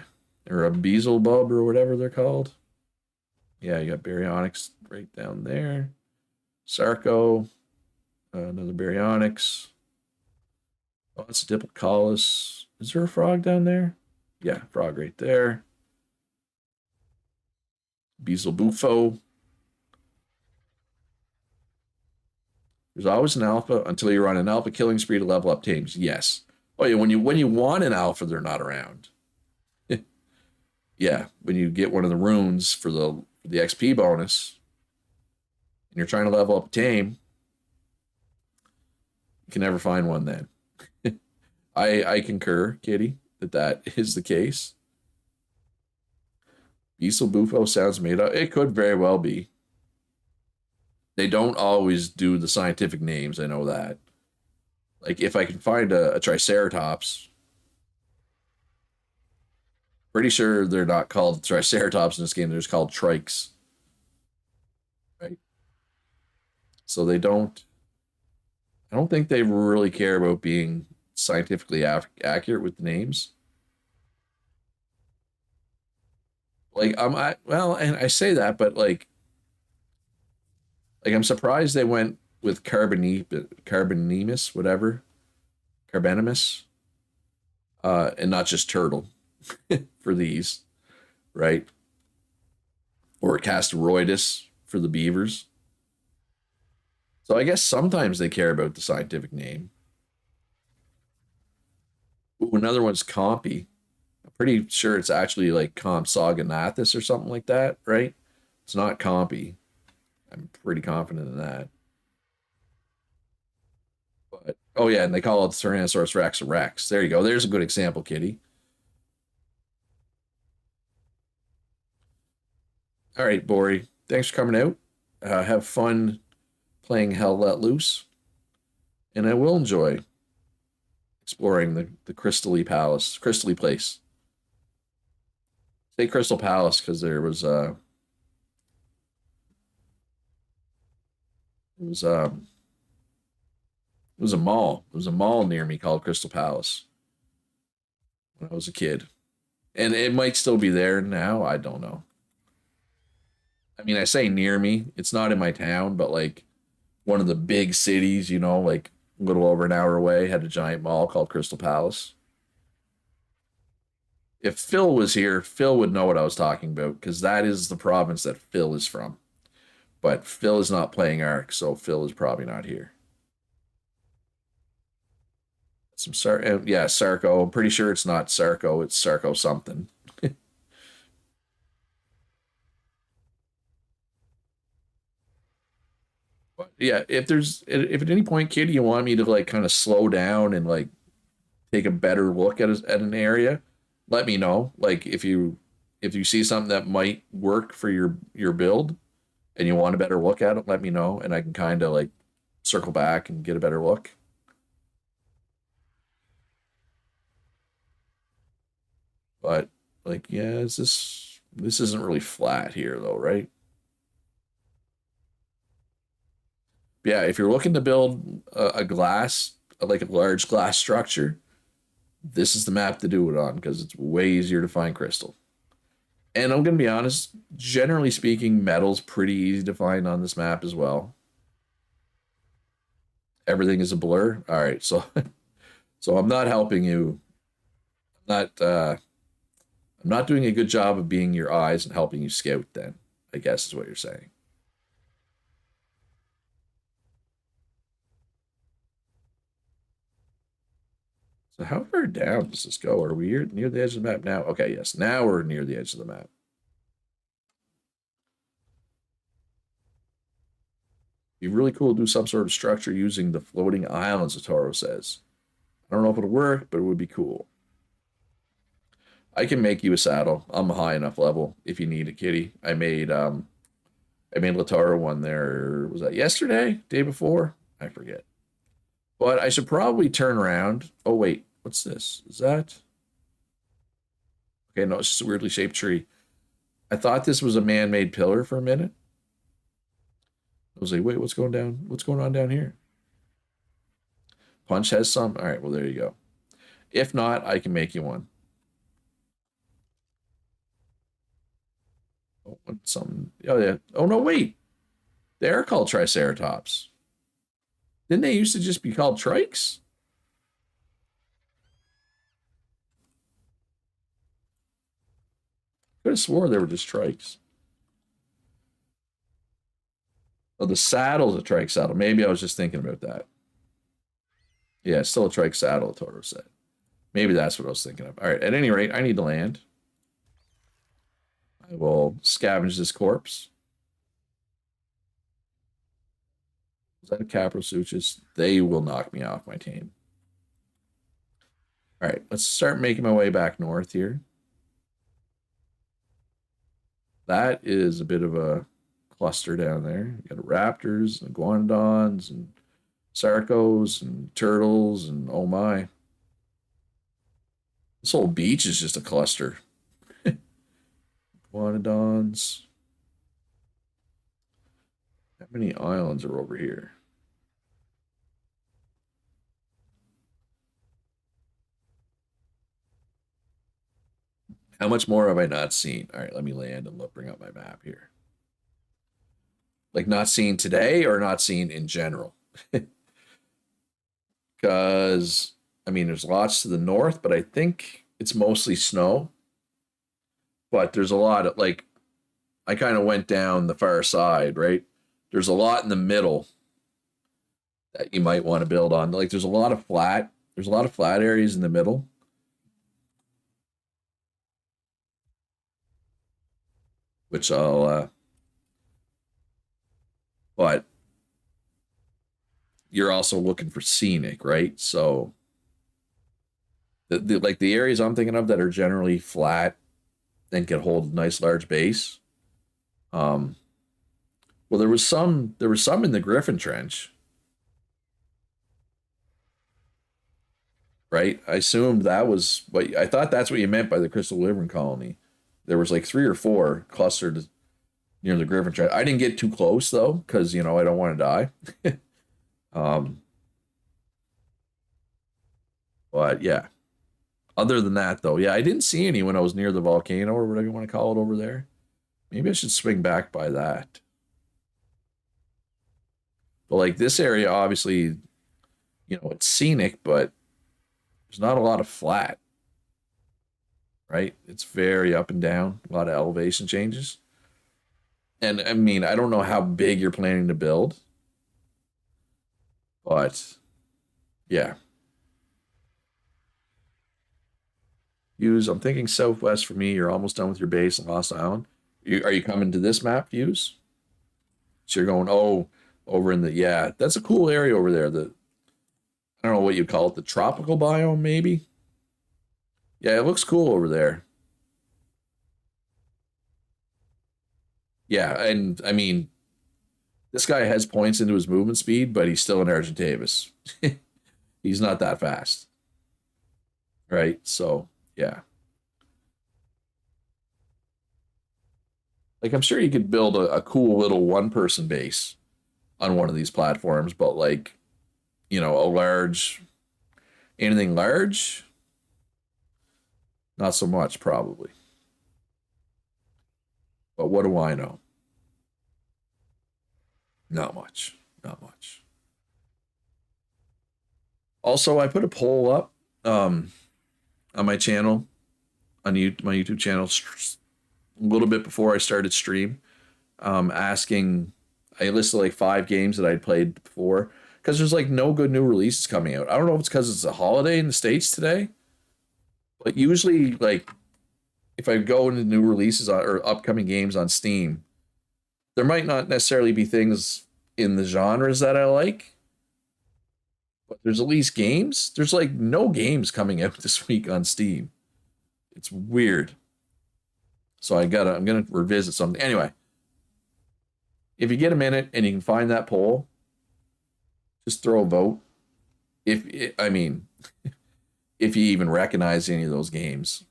Speaker 1: or a beelzebub or whatever they're called. Yeah, you got baryonyx right down there. Sarco, another baryonyx. Oh, that's a Diplodocus. Is there a frog down there? Yeah, frog right there. Beelzebufo. There's always an alpha until you're on an alpha killing spree to level up teams. Yes. Oh yeah, when you want an alpha, they're not around. Yeah, when you get one of the runes for the XP bonus, and you're trying to level up a tame, you can never find one then. I concur, Kitty, that is the case. Beelzebufo sounds made up. It could very well be. They don't always do the scientific names, I know that. Like, if I can find a Triceratops, pretty sure they're not called Triceratops in this game, they're just called Trikes. Right? So I don't think they really care about being scientifically accurate with the names. Like and I say that, but like I'm surprised they went with Carbonimus, whatever, Carbonimus. and not just turtle for these, right? Or Castaroidus for the beavers. So I guess sometimes they care about the scientific name. Ooh, another one's Compy. I'm pretty sure it's actually like Compsognathus or something like that, right? It's not Compy. I'm pretty confident in that. But oh yeah, and they call it Tyrannosaurus Rex Rex. There you go. There's a good example, Kitty. All right, Bori. Thanks for coming out. Have fun playing Hell Let Loose, and I will enjoy exploring the Crystally Palace, Crystally Place. Say Crystal Palace because there was it was it was a mall. It was a mall near me called Crystal Palace when I was a kid, and it might still be there now. I don't know. I mean, I say near me. It's not in my town, but like one of the big cities, you know, like a little over an hour away, had a giant mall called Crystal Palace. If Phil was here, Phil would know what I was talking about because that is the province that Phil is from. But Phil is not playing Ark, so Phil is probably not here. Yeah, Sarko. I'm pretty sure it's not Sarko. It's Sarko something. But yeah, if at any point, Kitty, you want me to like kind of slow down and like take a better look at an area, let me know. Like if you see something that might work for your build and you want a better look at it, let me know and I can kind of like circle back and get a better look. But like, yeah, this isn't really flat here though, right? Yeah, if you're looking to build a glass, like a large glass structure, this is the map to do it on because it's way easier to find crystal. And I'm gonna be honest, generally speaking, metal's pretty easy to find on this map as well. Everything is a blur. All right, so so I'm not helping you. Not I'm not doing a good job of being your eyes and helping you scout. Then I guess is what you're saying. So how far down does this go? Are we near the edge of the map now? Okay, yes. Now we're near the edge of the map. Be really cool to do some sort of structure using the floating islands, Atoro says. I don't know if it'll work, but it would be cool. I can make you a saddle. I'm a high enough level if you need a kitty. I made Latara one there. Was that yesterday? Day before? I forget. But I should probably turn around. Oh wait, what's this? Is that okay? No, it's just a weirdly shaped tree. I thought this was a man-made pillar for a minute. I was like, wait, what's going down? What's going on down here? Punch has some. All right, well there you go. If not, I can make you one. Oh, some. Oh yeah. Oh no, wait. They are called Triceratops. Didn't they used to just be called trikes? Could have swore they were just trikes. Oh, the saddle's a trike saddle. Maybe I was just thinking about that. Yeah, it's still a trike saddle, Toro said. Maybe that's what I was thinking of. All right, at any rate, I need to land. I will scavenge this corpse. Is that a Caprosuchus? They will knock me off my team. All right, let's start making my way back north here. That is a bit of a cluster down there. You got raptors and iguanodons and sarcos and turtles and oh my. This whole beach is just a cluster. Iguanodons. How many islands are over here? How much more have I not seen? All right, let me land and look, bring up my map here. Like not seen today or not seen in general? Because I mean, there's lots to the north, but I think it's mostly snow. But there's a lot of like I kind of went down the far side, right? There's a lot in the middle that you might want to build on. Like there's a lot of flat areas in the middle. Which but you're also looking for scenic, right? So like the areas I'm thinking of that are generally flat and can hold a nice large base. Um, well, there was some in the Griffin Trench, right? I assumed that was what I thought that's what you meant by the Crystal Wyvern colony. There was like three or four clustered near the Griffin Trench. I didn't get too close though, because I don't want to die. um, but yeah. Other than that, though, yeah, I didn't see any when I was near the volcano or whatever you want to call it over there. Maybe I should swing back by that. But like this area, obviously, it's scenic, but there's not a lot of flat, right? It's very up and down, a lot of elevation changes. And I mean, I don't know how big you're planning to build, but yeah. Views, I'm thinking southwest for me. You're almost done with your base in Lost Island. Are you coming to this map, Views? So you're going, oh, over in the, yeah, that's a cool area over there. I don't know what you'd call it, the tropical biome, maybe? Yeah, it looks cool over there. Yeah, and I mean, this guy has points into his movement speed, but he's still an Argentavis. He's not that fast, right? So, yeah. Like, I'm sure you could build a cool little one person base on one of these platforms, but like, a anything large, not so much, probably. But what do I know? Not much. Not much. Also, I put a poll up on my channel, my YouTube channel, a little bit before I started stream, asking. I listed like 5 games that I'd played before because there's like no good new releases coming out. I don't know if it's because it's a holiday in the States today, but usually, like, if I go into new releases or upcoming games on Steam, there might not necessarily be things in the genres that I like, but there's at least games. There's like no games coming out this week on Steam. It's weird. So I'm gonna revisit something. Anyway, if you get a minute and you can find that poll, just throw a vote. I mean, if you even recognize any of those games.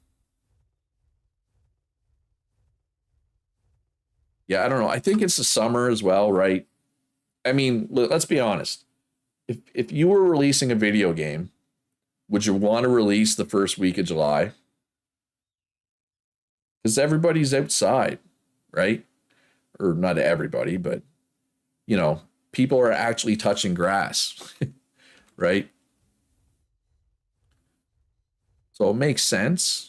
Speaker 1: Yeah, I don't know. I think it's the summer as well, right? I mean, let's be honest. If you were releasing a video game, would you want to release the first week of July? Because everybody's outside, right? Or not everybody, but people are actually touching grass, right? So it makes sense.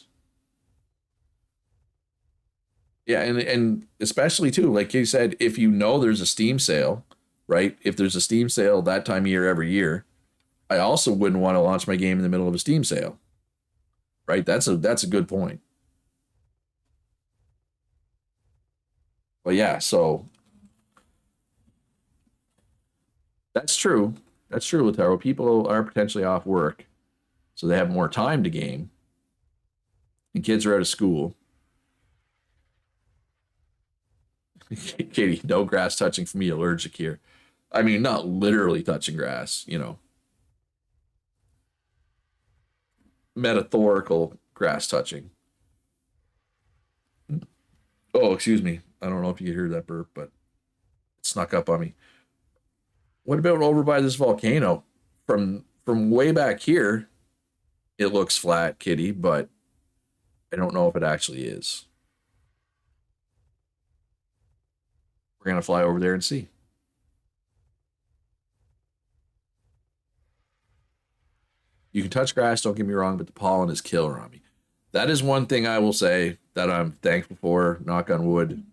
Speaker 1: Yeah, and especially too, like you said, if there's a Steam sale, right? If there's a Steam sale that time of year every year, I also wouldn't want to launch my game in the middle of a Steam sale, right? That's a good point. But yeah, so that's true. That's true, Lataro. People are potentially off work, so they have more time to game, and kids are out of school. Katie, no grass touching for me, allergic here. I mean, not literally touching grass, metaphorical grass touching. Oh, excuse me. I don't know if you hear that burp, but it snuck up on me. What about over by this volcano? From way back here, it looks flat, Kitty, but I don't know if it actually is. We're gonna fly over there and see. You can touch grass, don't get me wrong, but the pollen is killer on me. That is one thing I will say that I'm thankful for, knock on wood.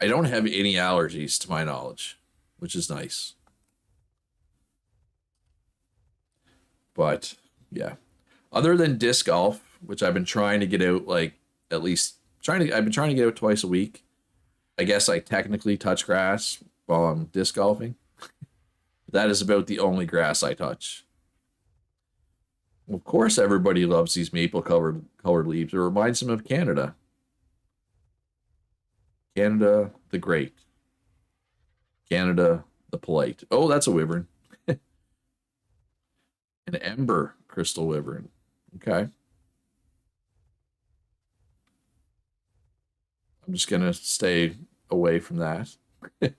Speaker 1: I don't have any allergies to my knowledge, which is nice. But yeah, other than disc golf, which I've been trying to get out, like at least I've been trying to get out twice a week. I guess I technically touch grass while I'm disc golfing. That is about the only grass I touch. Of course, everybody loves these maple colored leaves. It reminds them of Canada. Canada the Great. Canada the Polite. Oh, that's a wyvern. An ember crystal wyvern. Okay. I'm just going to stay away from that. I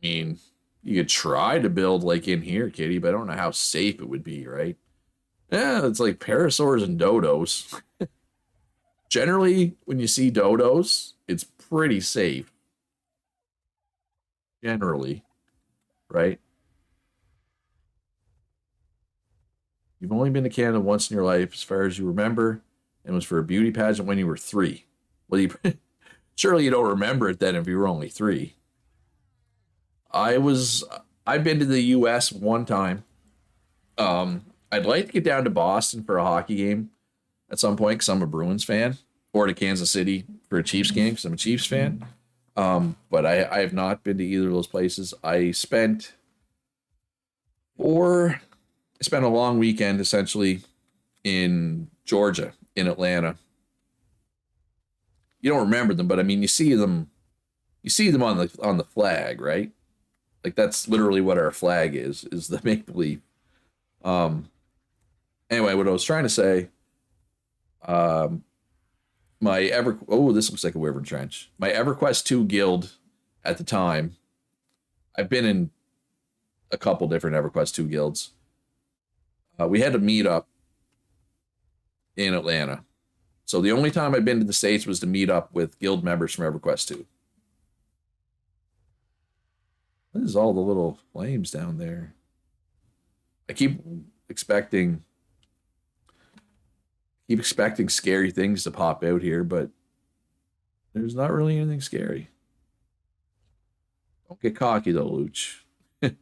Speaker 1: mean, you could try to build like in here, Kitty, but I don't know how safe it would be, right? Yeah, it's like parasaurs and dodos. Generally, when you see dodos, it's pretty safe. Generally, right? You've only been to Canada once in your life, as far as you remember, and it was for a beauty pageant when you were 3. Well, surely you don't remember it then if you were only 3. I've been to the U.S. one time. I'd like to get down to Boston for a hockey game at some point because I'm a Bruins fan, or to Kansas City for a Chiefs game because I'm a Chiefs fan. But I have not been to either of those places. I spent a long weekend essentially in Georgia, in Atlanta. You don't remember them, but I mean, you see them on the flag, right? Like that's literally what our flag is the maple leaf. Anyway, what I was trying to say, this looks like a wyvern trench. My EverQuest 2 guild at the time, I've been in a couple different EverQuest 2 guilds. We had to meet up in Atlanta. So the only time I've been to the States was to meet up with guild members from EverQuest 2. What is all the little flames down there? I keep expecting scary things to pop out here, but there's not really anything scary. Don't get cocky though, Luch. You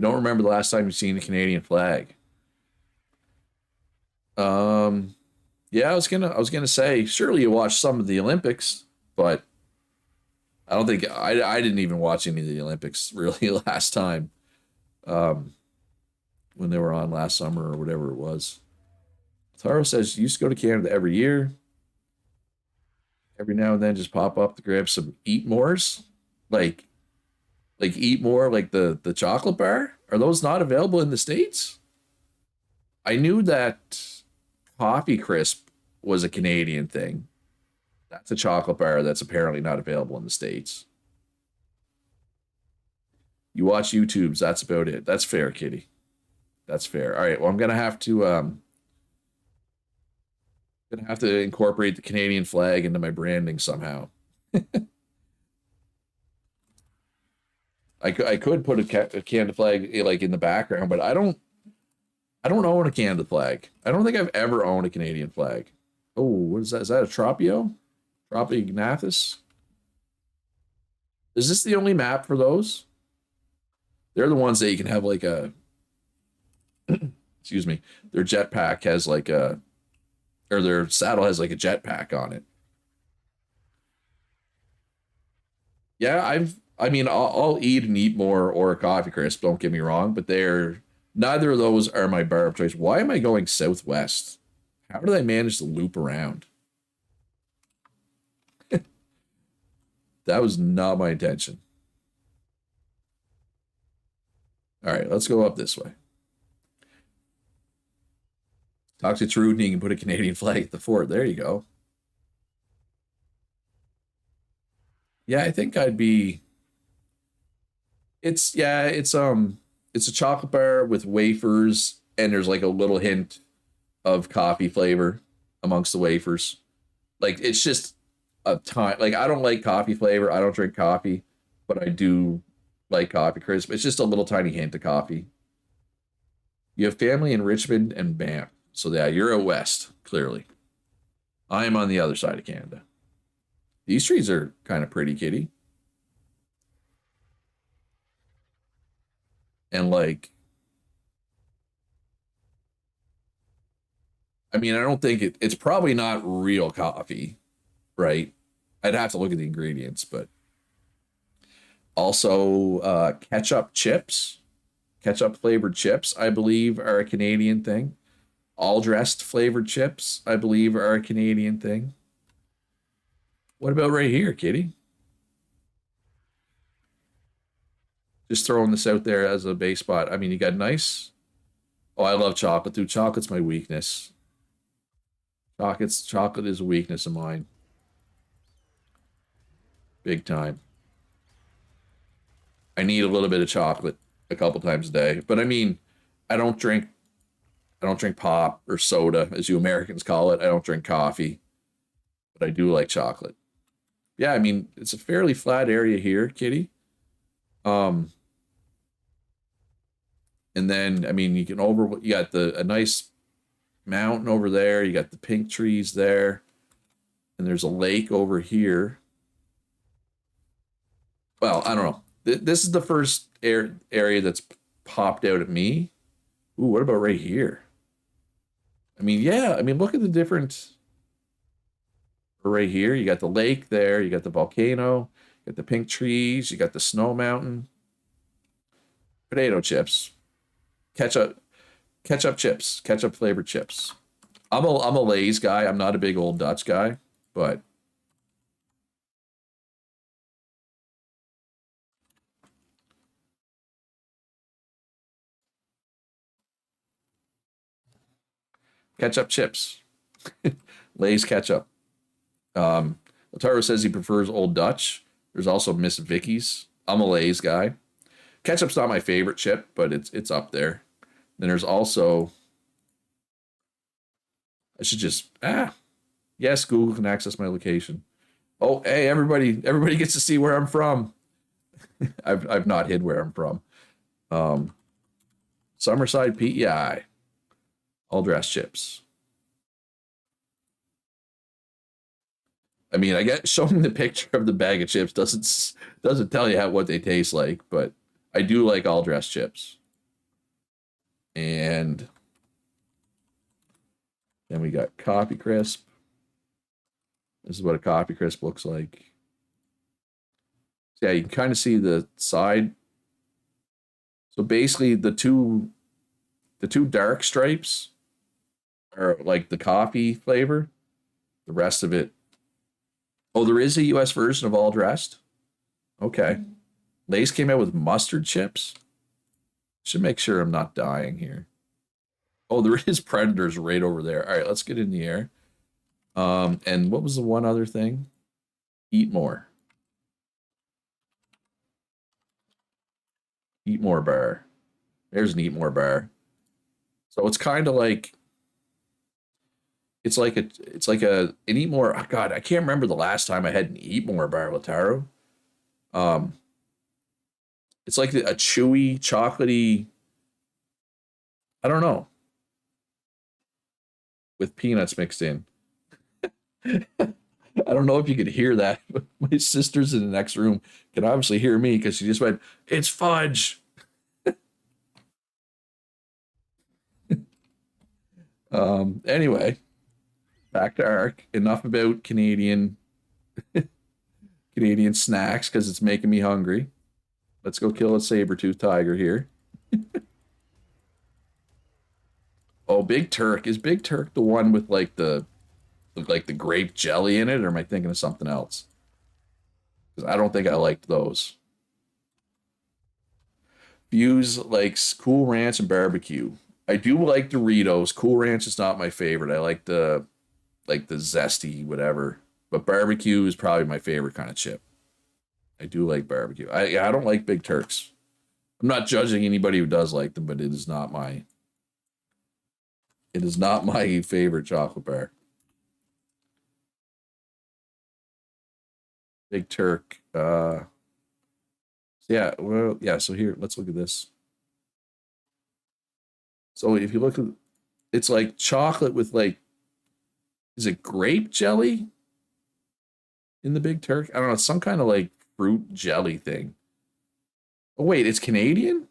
Speaker 1: don't remember the last time you've seen the Canadian flag. Yeah, I was gonna say, surely you watched some of the Olympics, but I don't think I didn't even watch any of the Olympics really last time. When they were on last summer or whatever it was. Taro says you used to go to Canada every year. Every now and then just pop up to grab some Eat Mores. Like Eat More, like the chocolate bar. Are those not available in the States? I knew that Coffee Crisp was a Canadian thing. That's a chocolate bar that's apparently not available in the States. You watch YouTubes, that's about it. That's fair, Kitty. That's fair. All right, well, I'm gonna have to incorporate the Canadian flag into my branding somehow. I could put a Canada flag like in the background, but I don't own a Canada flag. I don't think I've ever owned a Canadian flag. Oh, what is that? Is that a Tropio? Tropignathus? Is this the only map for those? They're the ones that you can have like a excuse me, their jetpack has like or their saddle has like a jetpack on it. Yeah, I'll eat and eat more or a coffee crisp, don't get me wrong, but neither of those are my bar of choice. Why am I going southwest? How did I manage to loop around? That was not my intention. All right, let's go up this way. Talk to Trude and you can put a Canadian flag at the fort. There you go. Yeah, I think I'd be. It's a chocolate bar with wafers and there's like a little hint of coffee flavor amongst the wafers. Like it's just a time. Like I don't like coffee flavor. I don't drink coffee, but I do like coffee crisp. It's just a little tiny hint of coffee. You have family in Richmond and Banff. So yeah, you're out west, clearly. I am on the other side of Canada. These trees are kind of pretty, kitty. And like, I mean, I don't think it's probably not real coffee, right? I'd have to look at the ingredients, but also ketchup chips, ketchup flavored chips, I believe are a Canadian thing. All dressed flavored chips, I believe are a Canadian thing. What about right here, kitty? Just throwing this out there as a base spot. I mean, you got nice. Oh, I love chocolate, dude. Chocolate's my weakness. Chocolate is a weakness of mine. Big time. I need a little bit of chocolate a couple times a day. But I mean, I don't drink I don't drink pop or soda, as you Americans call it. I don't drink coffee, but I do like chocolate. Yeah, I mean, it's a fairly flat area here, kitty. Um, and then I mean, you got the a nice mountain over there. You got the pink trees there, and there's a lake over here. Well, I don't know. This is the first area that's popped out at me. Ooh, what about right here? I mean, yeah. I mean, look at the different. Right here, you got the lake there. You got the volcano. You got the pink trees. You got the snow mountain. Potato chips, ketchup, ketchup chips, ketchup flavored chips. I'm a Lay's guy. I'm not a big old Dutch guy, but ketchup chips, Lay's ketchup. Lataro says he prefers Old Dutch. There's also Miss Vicky's. I'm a Lay's guy. Ketchup's not my favorite chip, but it's up there. Then there's also I should just yes, Google can access my location. Oh, hey everybody gets to see where I'm from. I've not hid where I'm from. Um, Summerside PEI, all dress chips. I mean, I get showing the picture of the bag of chips doesn't tell you what they taste like, but I do like all dress chips. And then we got coffee crisp. This is what a coffee crisp looks like. So yeah, you can kind of see the side. So basically the two dark stripes are like the coffee flavor. The rest of it. Oh, there is a US version of all dressed. Okay. Lay's came out with mustard chips. Should make sure I'm not dying here. Oh, there is predators right over there. All right, let's get in the air. And what was the one other thing? Eat more. Eat more bar. There's an eat more bar. So it's kind of like it's like an eat more. Oh God, I can't remember the last time I had an eat more bar, Lataro. Um, it's like a chewy, chocolatey. I don't know, with peanuts mixed in. I don't know if you could hear that, but my sister's in the next room can obviously hear me because she just went, "It's fudge." Anyway, back to Ark. Enough about Canadian snacks because it's making me hungry. Let's go kill a saber-toothed tiger here. Oh, Big Turk. Is Big Turk the one with like the grape jelly in it, or am I thinking of something else? Because I don't think I liked those. Fuse likes Cool Ranch and barbecue. I do like Doritos. Cool Ranch is not my favorite. I like the zesty whatever, but barbecue is probably my favorite kind of chip. I do like barbecue. I don't like Big Turks. I'm not judging anybody who does like them, but it is not my favorite chocolate bar. Big Turk. Yeah, well, yeah, so here, let's look at this. So if you look at, it's like chocolate with like, is it grape jelly in the Big Turk? I don't know, it's some kind of like fruit jelly thing. Oh wait, it's Canadian?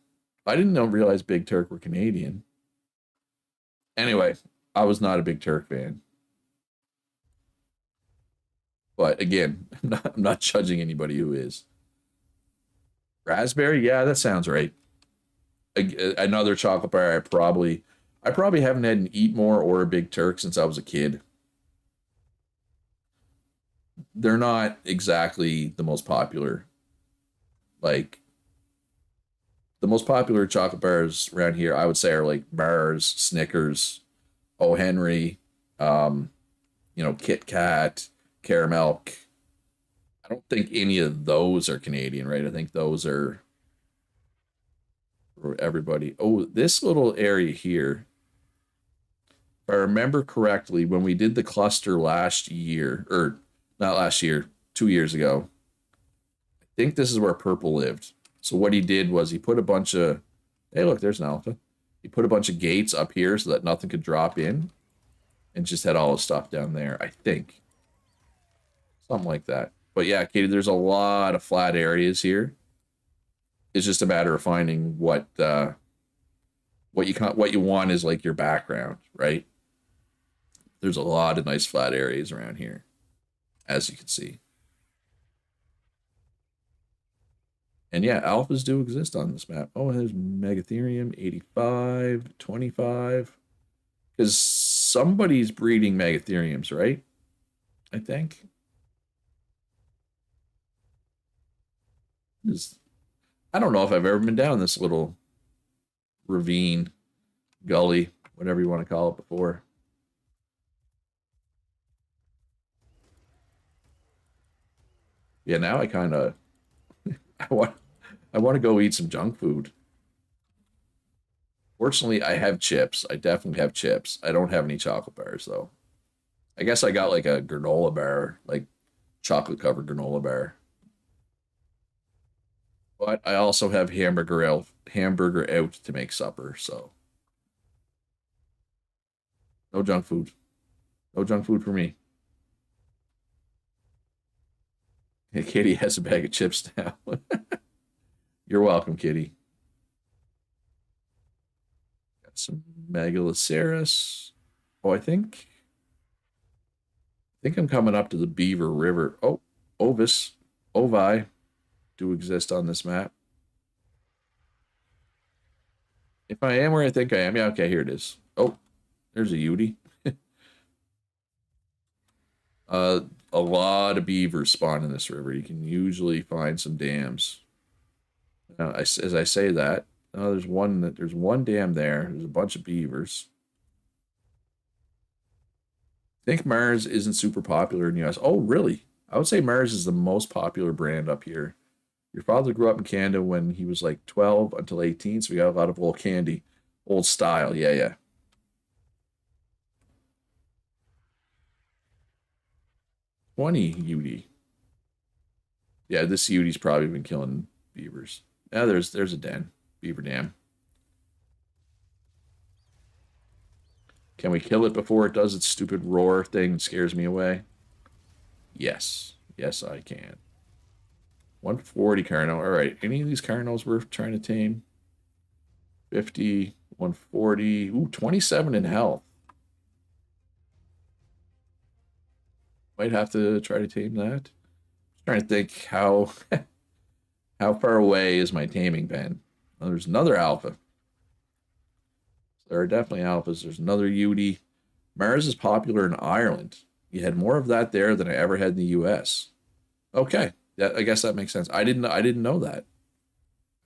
Speaker 1: I didn't know realize Big Turk were Canadian. Anyway, I was not a Big Turk fan. But again, I'm not judging anybody who is. Raspberry, yeah, that sounds right. Another chocolate bar I probably haven't had an Eat More or a Big Turk since I was a kid. They're not exactly the most popular. Like the most popular chocolate bars around here, I would say, are like Mars, Snickers, O. Henry, um, Kit Kat, Caramel. I don't think any of those are Canadian, right? I think those are for everybody. Oh, this little area here, if I remember correctly, when we did the cluster last year, or not last year, 2 years ago, I think this is where Purple lived. So what he did was he put a bunch of, hey, look, there's an alpha. He put a bunch of gates up here so that nothing could drop in and just had all the stuff down there, I think. Something like that. But yeah, Katie, there's a lot of flat areas here. It's just a matter of finding what you want is like your background, right? There's a lot of nice flat areas around here, as you can see. And yeah, alphas do exist on this map. Oh, there's Megatherium 85, 25. Because somebody's breeding Megatheriums, right? I think. I don't know if I've ever been down this little ravine, gully, whatever you want to call it before. Yeah, now I kind of I want I want to go eat some junk food. Fortunately, I have chips. I definitely have chips. I don't have any chocolate bars though. I guess I got like a granola bar, like chocolate covered granola bar. But I also have hamburger out to make supper, so no junk food. No junk food for me. Hey, Kitty has a bag of chips now. You're welcome, Kitty. Got some Megaloceros. Oh, I think I'm coming up to the Beaver River. Oh, Ovis, Ovi do exist on this map. If I am where I think I am, yeah, okay, here it is. Oh, there's a Yudi. uh, a lot of beavers spawn in this river. You can usually find some dams. As I say that, there's one dam there. There's a bunch of beavers. I think Mars isn't super popular in the US. Oh, really? I would say Mars is the most popular brand up here. Your father grew up in Canada when he was like 12 until 18, so we got a lot of old candy, old style. Yeah, yeah. 20 UD. Yeah, this UD's probably been killing beavers. Yeah, there's a den, beaver dam. Can we kill it before it does its stupid roar thing and scares me away? Yes. Yes, I can. 140 Carno. All right. Any of these Carnos worth trying to tame? 50, 140. Ooh, 27 in health. Might have to try to tame that. Just trying to think how far away is my taming pen? Oh, there's another alpha. There are definitely alphas. There's another UD. Mars is popular in Ireland. You had more of that there than I ever had in the US. Okay. Yeah, I guess that makes sense. I didn't know that.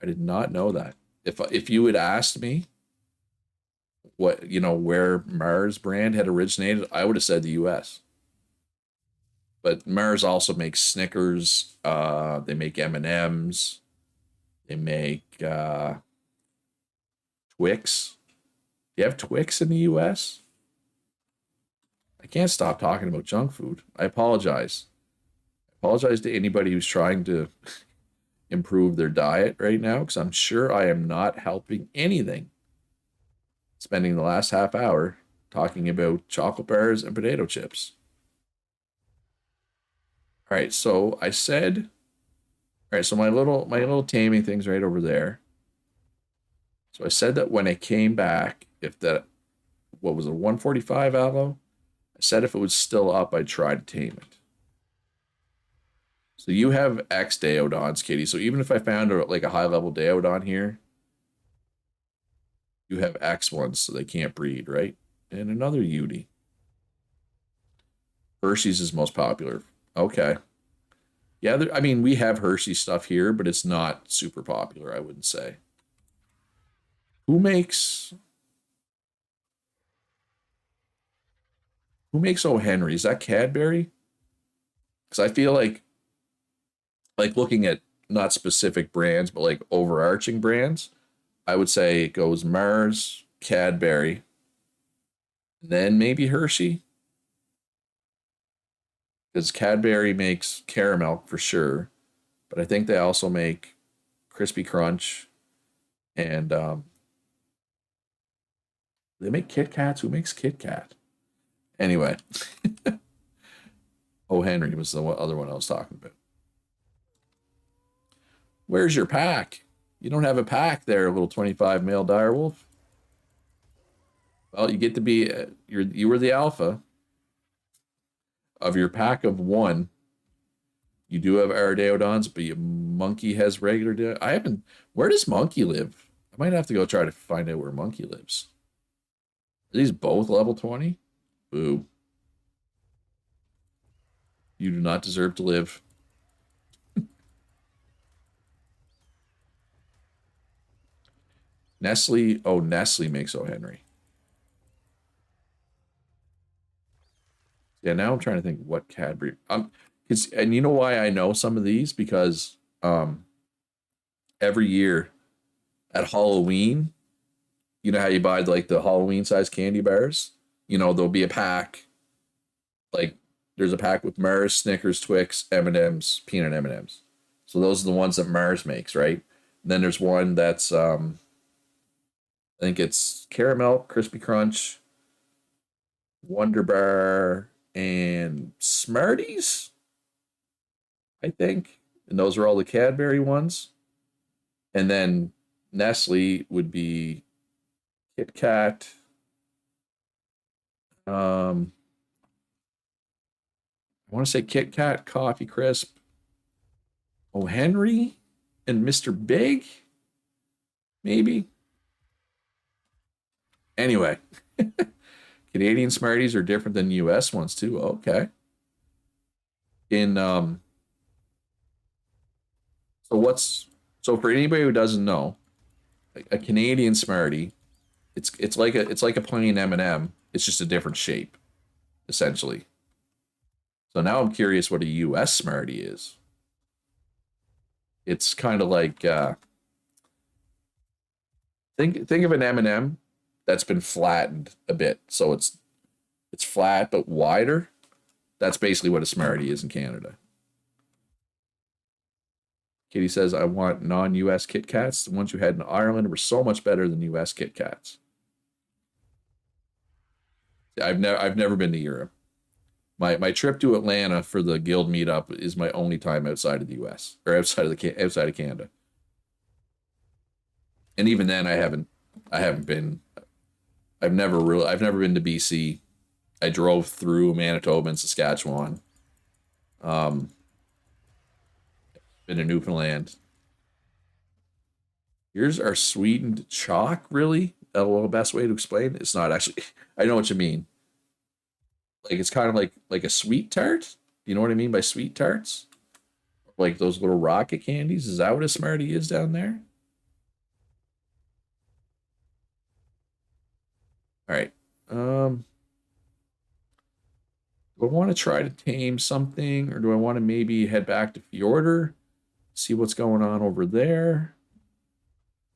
Speaker 1: I did not know that. If you had asked me where Mars brand had originated, I would have said the US. But Mars also makes Snickers, they make M&Ms, they make Twix. Do you have Twix in the US? I can't stop talking about junk food. I apologize. I apologize to anybody who's trying to improve their diet right now because I'm sure I am not helping anything. Spending the last half hour talking about chocolate bars and potato chips. All right, so I said, all right, so my little taming thing's right over there. So I said that when I came back, if that what was it, 145 aloe? I said if it was still up, I'd try to tame it. So you have X Daodons, Kitty. So even if I found like a high level Daodon here, you have X ones, so they can't breed, right? And another Yudi. Hershey's is most popular. Okay. Yeah, I mean, we have Hershey stuff here, but it's not super popular, I wouldn't say. Who makes who makes O. Henry? Is that Cadbury? Because I feel like looking at not specific brands, but like overarching brands, I would say it goes Mars, Cadbury, then maybe Hershey. Because Cadbury makes caramel for sure, but I think they also make Crispy Crunch and they make Kit Kats. Who makes Kit Kat? Anyway, O. Henry was the other one I was talking about. Where's your pack? You don't have a pack there, little 25 male direwolf. Well, you get to be you were the alpha of your pack of one. You do have Aradeodons, but your monkey has regular. I haven't. Where does Monkey live? I might have to go try to find out where Monkey lives. Are these both level 20? Boo. You do not deserve to live. Nestle. Oh, Nestle makes O. Henry. Yeah, now I'm trying to think what Cadbury. And you know why I know some of these because every year at Halloween, you know how you buy like the Halloween size candy bars. There'll be a pack. Like there's a pack with Mars, Snickers, Twix, M&Ms, peanut M&Ms. So those are the ones that Mars makes, right? And then there's one that's I think it's caramel, crispy crunch, Wonder Bar, and Smarties. I think, and those are all the Cadbury ones. And then Nestle would be Kit Kat. I want to say Kit Kat, Coffee Crisp, O. Henry, and Mr. Big, maybe. Anyway, Canadian Smarties are different than US ones too. Okay. In so for anybody who doesn't know, a Canadian Smartie, it's like a plain M&M. It's just a different shape, essentially. So now I'm curious what a US Smartie is. It's kind of like think of an M&M that's been flattened a bit. So it's flat but wider. That's basically what a Smartie is in Canada. Katie says, I want non-US Kit Kats. The ones you had in Ireland were so much better than US Kit Kats. I've never been to Europe. My trip to Atlanta for the guild meetup is my only time outside of the US or outside of Canada. And even then I haven't been I've never been to BC. I drove through Manitoba and Saskatchewan. Um, been to Newfoundland. Here's our sweetened chalk, really? The best way to explain it. It's not actually. I know what you mean. Like it's kind of like a sweet tart. You know what I mean by sweet tarts? Like those little rocket candies. Is that what a Smartie is down there? All right. Do I want to try to tame something, or do I want to maybe head back to Fjordur, see what's going on over there?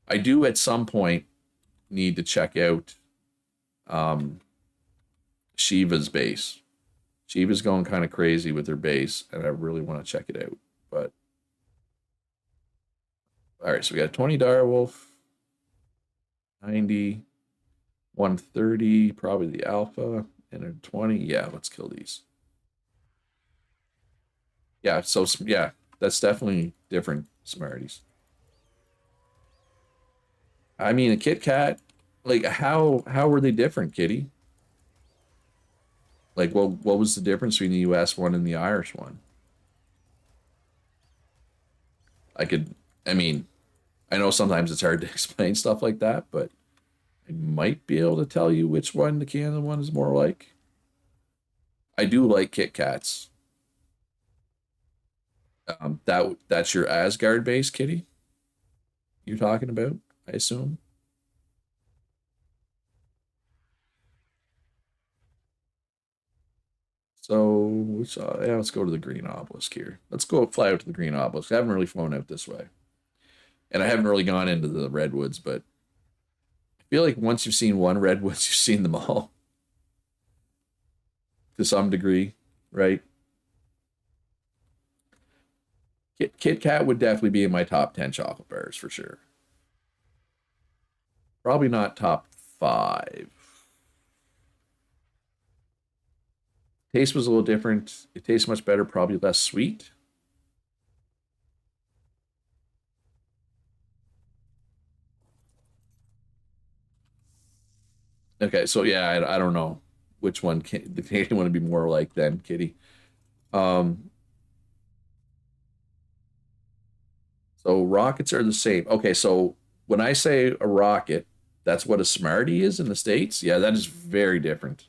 Speaker 1: I do at some point need to check out um, Shiva's base. Shiva's going kind of crazy with her base, and I really want to check it out. But All right, so we got 20 direwolf, 90, 130, probably the alpha, and a 20. Yeah, let's kill these. Yeah, so yeah, that's definitely different Smarties. I mean, a Kit Kat, like how were they different, Kitty? Like what was the difference between the US one and the Irish one? I could I mean, I know sometimes it's hard to explain stuff like that, but I might be able to tell you which one the Canada one is more like. I do like Kit Kats. That's your Asgard base, Kitty. You're talking about, I assume. So yeah, let's go to the green obelisk here. Let's go fly out to the green obelisk. I haven't really flown out this way, and I haven't really gone into the redwoods, but I feel like once you've seen one redwoods, you've seen them all to some degree, right? Kit Kat would definitely be in my top 10 chocolate bars for sure. Probably not top five. Taste was a little different. It tastes much better, probably less sweet. Okay, so yeah, I don't know which one the Canadian one would be more like then, Kitty. Um, so rockets are the same. Okay, so when I say a rocket, that's what a Smartie is in the States. Yeah, that is very different.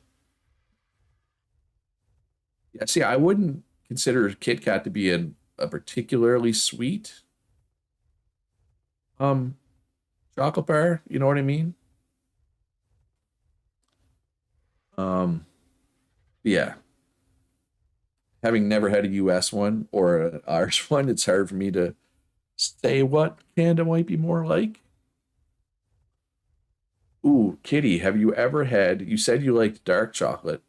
Speaker 1: Yeah, see, I wouldn't consider Kit Kat to be a particularly sweet um chocolate bar. You know what I mean? Um, yeah. Having never had a US one or an Irish one, it's hard for me to say what Canada might be more like. Ooh, Kitty, have you ever had? You said you liked dark chocolate.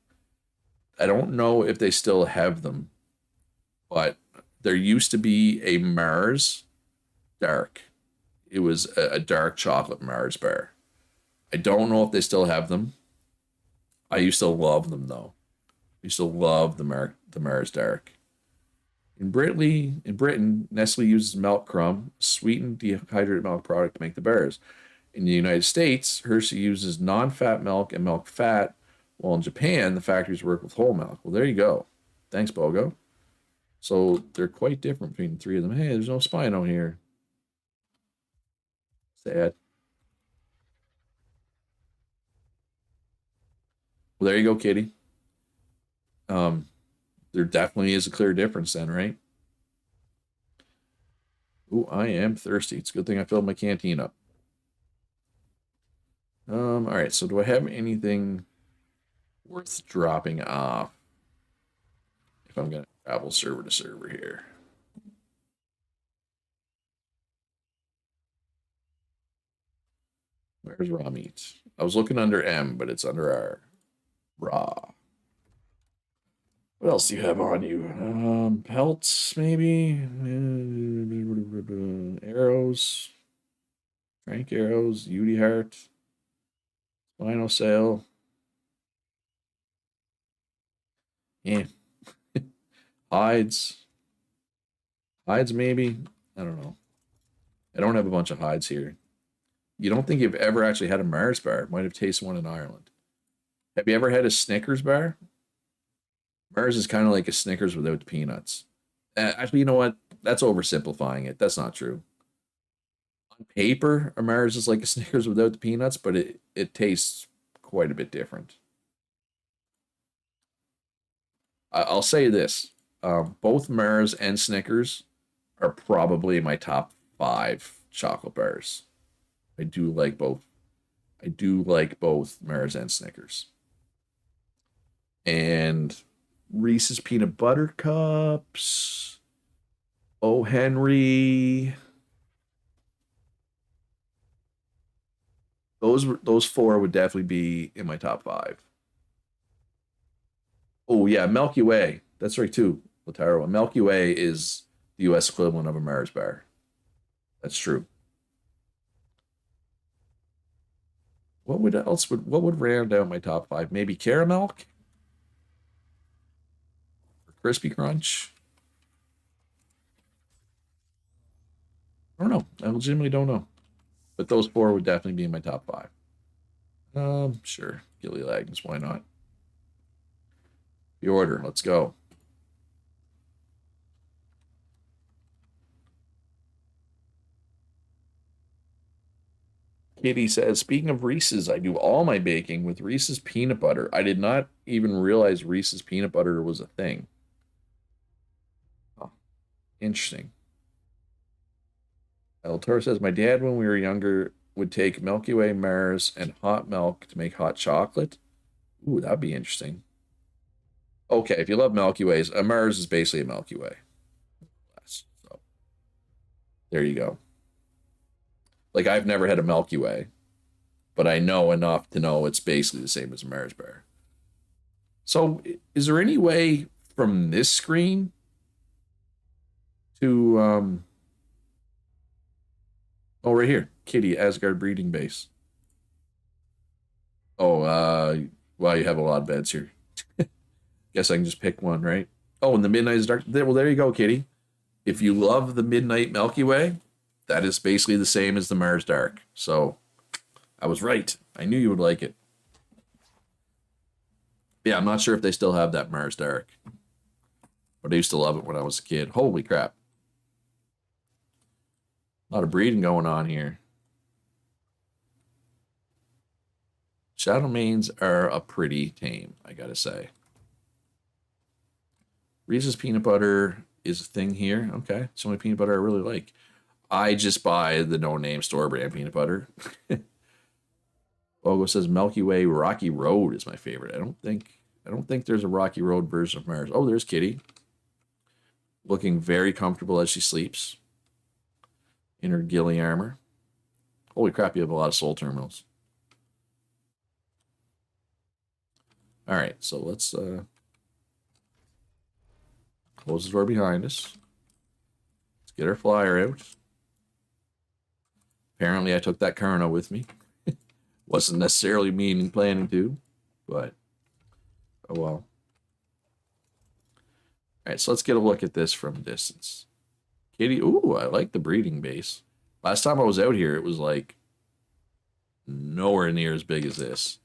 Speaker 1: I don't know if they still have them, but there used to be a Mars dark. It was a dark chocolate Mars bar. I don't know if they still have them. I used to love them though. I used to love the Mars dark. In Britain, Nestle uses milk crumb, sweetened dehydrated milk product to make the bars. In the United States, Hershey uses non-fat milk and milk fat, while in Japan, the factories work with whole milk. Well, there you go. Thanks, Bogo. So they're quite different between the three of them. Hey, there's no Spino here. Sad. Well, there you go, Kitty. Um, there definitely is a clear difference then, right? Ooh, I am thirsty. It's a good thing I filled my canteen up. All right, so do I have anything worth dropping off if I'm gonna travel server to server here? Where's raw meat? I was looking under M, but it's under R. Raw. What else do you have on you? Pelts, maybe? Arrows. Frank arrows. Udy heart. Spinal sail. Yeah. Hides. Hides, maybe? I don't know. I don't have a bunch of hides here. You don't think you've ever actually had a Mars bar? Might have tasted one in Ireland. Have you ever had a Snickers bar? Mars is kind of like a Snickers without the peanuts. Actually, you know what? That's oversimplifying it. That's not true. On paper, a Mars is like a Snickers without the peanuts, but it tastes quite a bit different. I'll say this: both Mars and Snickers are probably my top five chocolate bars. I do like both. I do like both Mars and Snickers. And Reese's peanut butter cups. Oh Henry. Those four would definitely be in my top five. Oh yeah, Milky Way. That's right too, Lataro. Milky Way is the U.S. equivalent of a Mars bar. That's true. What would round out my top 5? Maybe caramel or crispy crunch. I don't know. I legitimately don't know. But those 4 would definitely be in my top 5. Sure. Gilly Laggins, why not? Fjordur, let's go. Kitty says, speaking of Reese's, I do all my baking with Reese's peanut butter. I did not even realize Reese's peanut butter was a thing. Oh, interesting. El Toro says, my dad, when we were younger, would take Milky Way, Mars, and hot milk to make hot chocolate. Ooh, that'd be interesting. Okay, if you love Milky Ways, a Mars is basically a Milky Way. So there you go. Like, I've never had a Milky Way, but I know enough to know it's basically the same as a Mars bar. So, is there any way from this screen to oh, right here, Kitty Asgard breeding base. Oh, well, you have a lot of beds here. Guess I can just pick one, right? Oh, and the Midnight is Dark. Well, there you go, Kitty. If you love the Midnight Milky Way, that is basically the same as the Mars Dark. So I was right. I knew you would like it. Yeah, I'm not sure if they still have that Mars Dark, but I used to love it when I was a kid. Holy crap. A lot of breeding going on here. Shadow Mains are a pretty tame, I gotta say. Reese's peanut butter is a thing here. Okay, it's the only peanut butter I really like. I just buy the no-name store brand peanut butter. Logo says Milky Way Rocky Road is my favorite. I don't think there's a Rocky Road version of Mars. Oh, there's Kitty. Looking very comfortable as she sleeps in her ghillie armor. Holy crap, you have a lot of soul terminals. All right, so let's close the door behind us. Let's get our flyer out. Apparently, I took that Karna with me. Wasn't necessarily planning to, but oh well. All right, so let's get a look at this from a distance. Kitty, ooh, I like the breeding base. Last time I was out here, it was like nowhere near as big as this.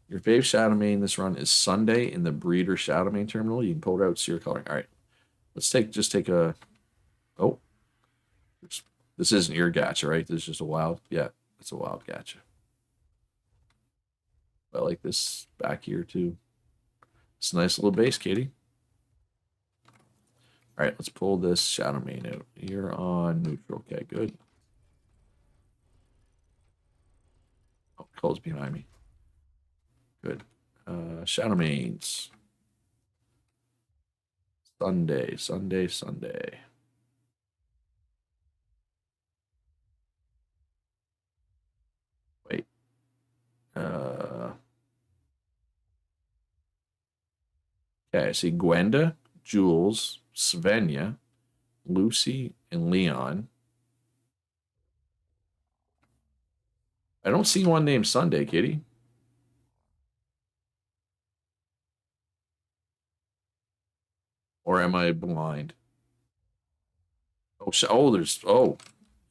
Speaker 1: Your fave Shadow Main this run is Sunday in the Breeder Shadow Main terminal. You can pull it out, see your coloring. All right, let's take a. Oh, this isn't your gacha, right? This is just a wild. Yeah, it's a wild gacha. I like this back here too. It's a nice little base, Kitty. All right, let's pull this Shadow Main out. You're on neutral. Okay, good. Oh, close behind me. Good. Shadow Mains. Sunday. Wait. Okay, I see Gwenda, Jules, Svenja, Lucy, and Leon. I don't see one named Sunday, Kitty. Or am I blind? Oh,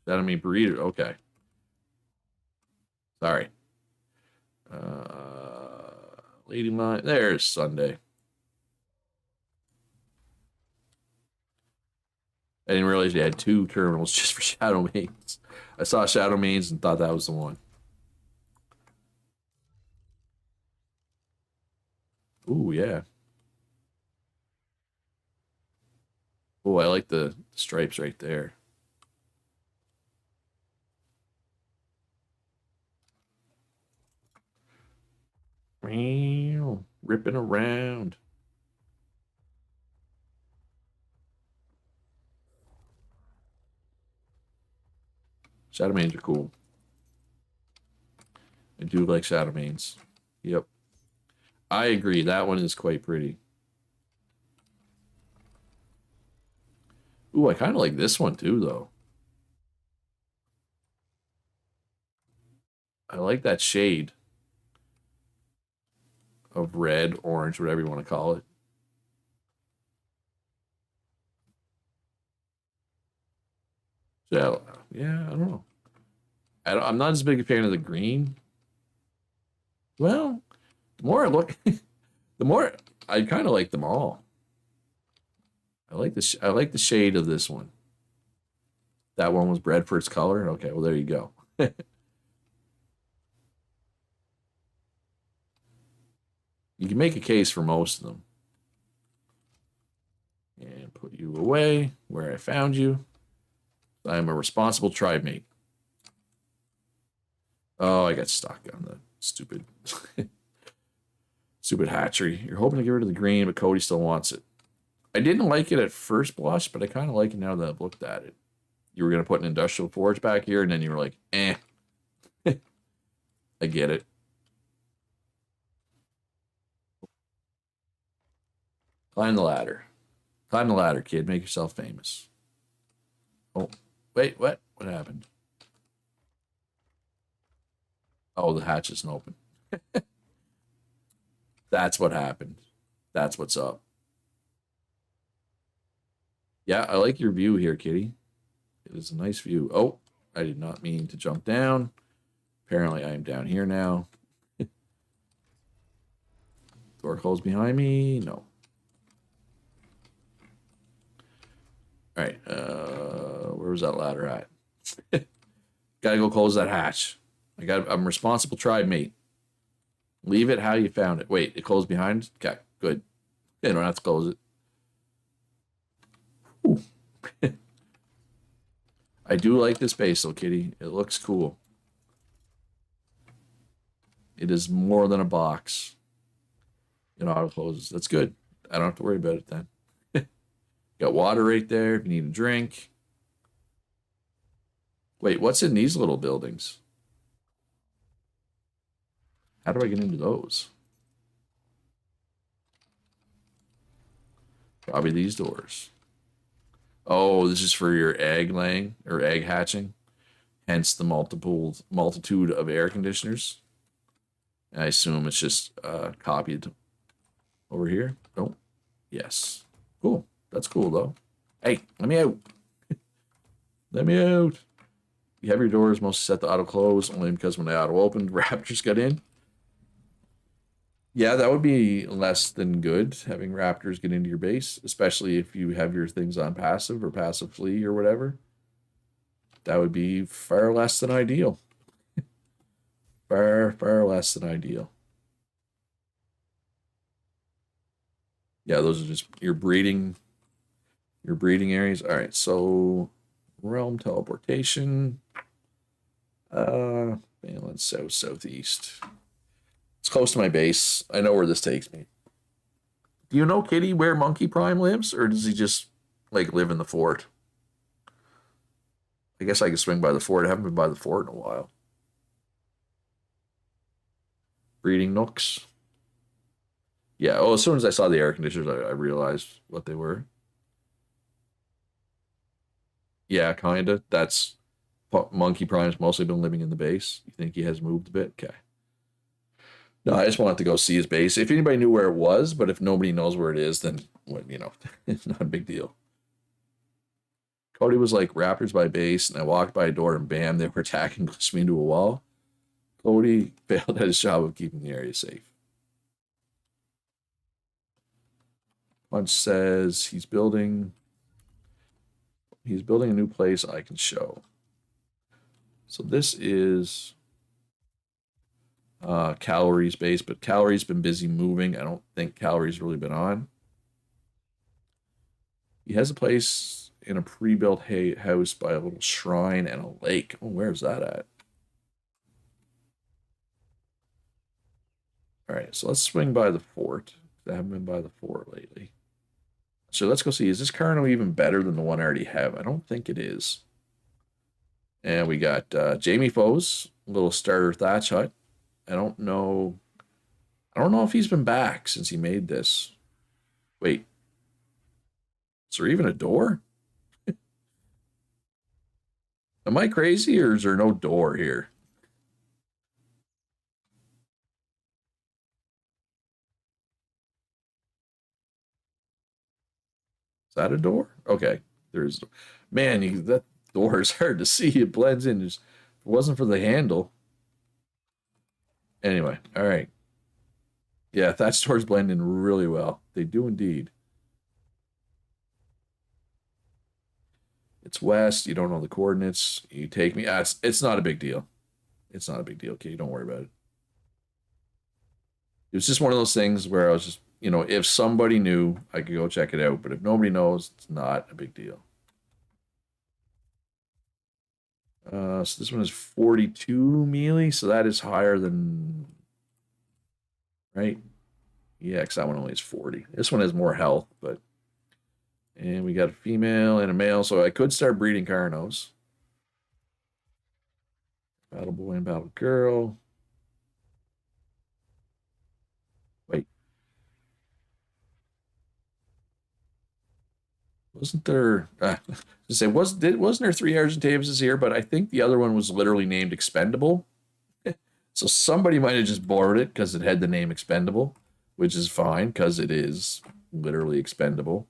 Speaker 1: that I mean burrito. Okay. Sorry. Lady Mine. There's Sunday. I didn't realize you had 2 terminals just for Shadow Mains. I saw Shadow Mains and thought that was the one. Ooh, yeah. Oh, I like the stripes right there. Ripping around. Shadow Mains are cool. I do like Shadow Mains. Yep. I agree. That one is quite pretty. Ooh, I kind of like this one too, though. I like that shade of red, orange, whatever you want to call it. So, yeah, I don't know. I'm not as big a fan of the green. Well, the more I look, the more I kind of like them all. I like the shade of this one. That one was bred for its color. Okay, well there you go. You can make a case for most of them. And put you away where I found you. I'm a responsible tribe mate. Oh, I got stuck on the stupid stupid hatchery. You're hoping to get rid of the green, but Cody still wants it. I didn't like it at first blush, but I kind of like it now that I've looked at it. You were going to put an industrial forge back here, and then you were like, eh. I get it. Climb the ladder. Climb the ladder, kid. Make yourself famous. Oh, wait, what? What happened? Oh, the hatch isn't open. That's what happened. That's what's up. Yeah, I like your view here, kitty. It is a nice view. Oh, I did not mean to jump down. Apparently, I am down here now. Door closed behind me. No. All right. Where was that ladder at? Gotta go close that hatch. I'm responsible tribe mate. Leave it how you found it. Wait, it closed behind? Okay, good. You don't have to close it. I do like this base though, kitty. It looks cool. It is more than a box. It auto closes. That's good. I don't have to worry about it then. Got water right there if you need a drink. Wait, what's in these little buildings? How do I get into those? Probably these doors. Oh, this is for your egg laying or egg hatching. Hence the multitude of air conditioners. And I assume it's just copied over here. Oh, yes. Cool. That's cool, though. Hey, let me out. Let me out. You have your doors mostly set to auto close, only because when they auto opened, raptors got in. Yeah, that would be less than good, having raptors get into your base, especially if you have your things on passive or passive flee or whatever. That would be far less than ideal. Far, far less than ideal. Yeah, those are just your breeding areas. All right, so realm teleportation. Let's southeast. It's close to my base. I know where this takes me. Do you know, Kitty, where Monkey Prime lives, or does he just like live in the fort? I guess I could swing by the fort. I haven't been by the fort in a while. Breeding nooks. Yeah. Oh, as soon as I saw the air conditioners, I realized what they were. Yeah, kinda. That's Monkey Prime's mostly been living in the base. You think he has moved a bit? Okay. No, I just wanted to go see his base. If anybody knew where it was, but if nobody knows where it is, then well, it's not a big deal. Cody was like Raptors by base, and I walked by a door, and bam, they were attacking, pushed me into a wall. Cody failed at his job of keeping the area safe. Punch says he's building a new place I can show. So this is Calories base, but Calories been busy moving. I don't think Calories really been on. He has a place in a pre-built house by a little shrine and a lake. Oh, where's that at? All right, so let's swing by the fort. I haven't been by the fort lately. So let's go see. Is this Carno even better than the one I already have? I don't think it is. And we got Jamie Foe's little starter thatch hut. I don't know if he's been back since he made this. Wait. Is there even a door? Am I crazy or is there no door here? that a door? Okay, there's. Man, that door is hard to see. It blends in. If it wasn't for the handle. Anyway, all right. Yeah, thatch doors blend in really well. They do indeed. It's west. You don't know the coordinates. You take me. It's not a big deal. It's not a big deal. Okay, don't worry about it. It was just one of those things where I was just, if somebody knew, I could go check it out. But if nobody knows, it's not a big deal. So this one is 42 melee, so that is higher than, right? Yeah, because that one only is 40. This one has more health, but, and we got a female and a male, so I could start breeding Carnos. Battle boy and battle girl. Wait. Wasn't there, to say, wasn't there 3 Argentaves here, but I think the other one was literally named Expendable. So somebody might have just borrowed it because it had the name Expendable, which is fine because it is literally expendable.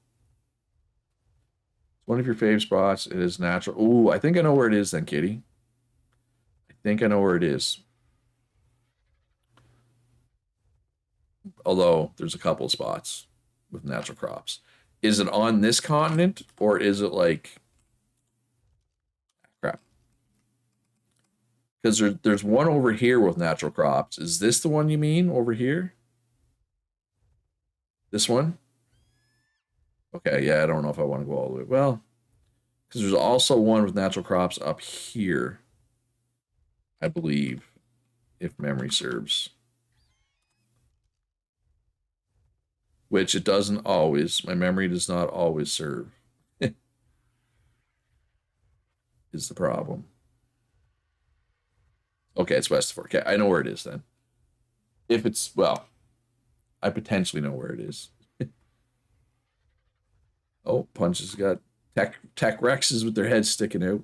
Speaker 1: It's one of your fave spots. It is natural. Ooh, I think I know where it is then, Kitty. I think I know where it is. Although there's a couple spots with natural crops. Is it on this continent or is it like crap? Because there's one over here with natural crops. Is this the one you mean over here? This one? Okay, yeah, I don't know if I want to go all the way. Well, because there's also one with natural crops up here, I believe, if memory serves. Which it doesn't always. My memory does not always serve. Is the problem. Okay, it's west of 4. Okay, I know where it is then. If it's, well, I potentially know where it is. Oh, Punch has got tech Rexes with their heads sticking out.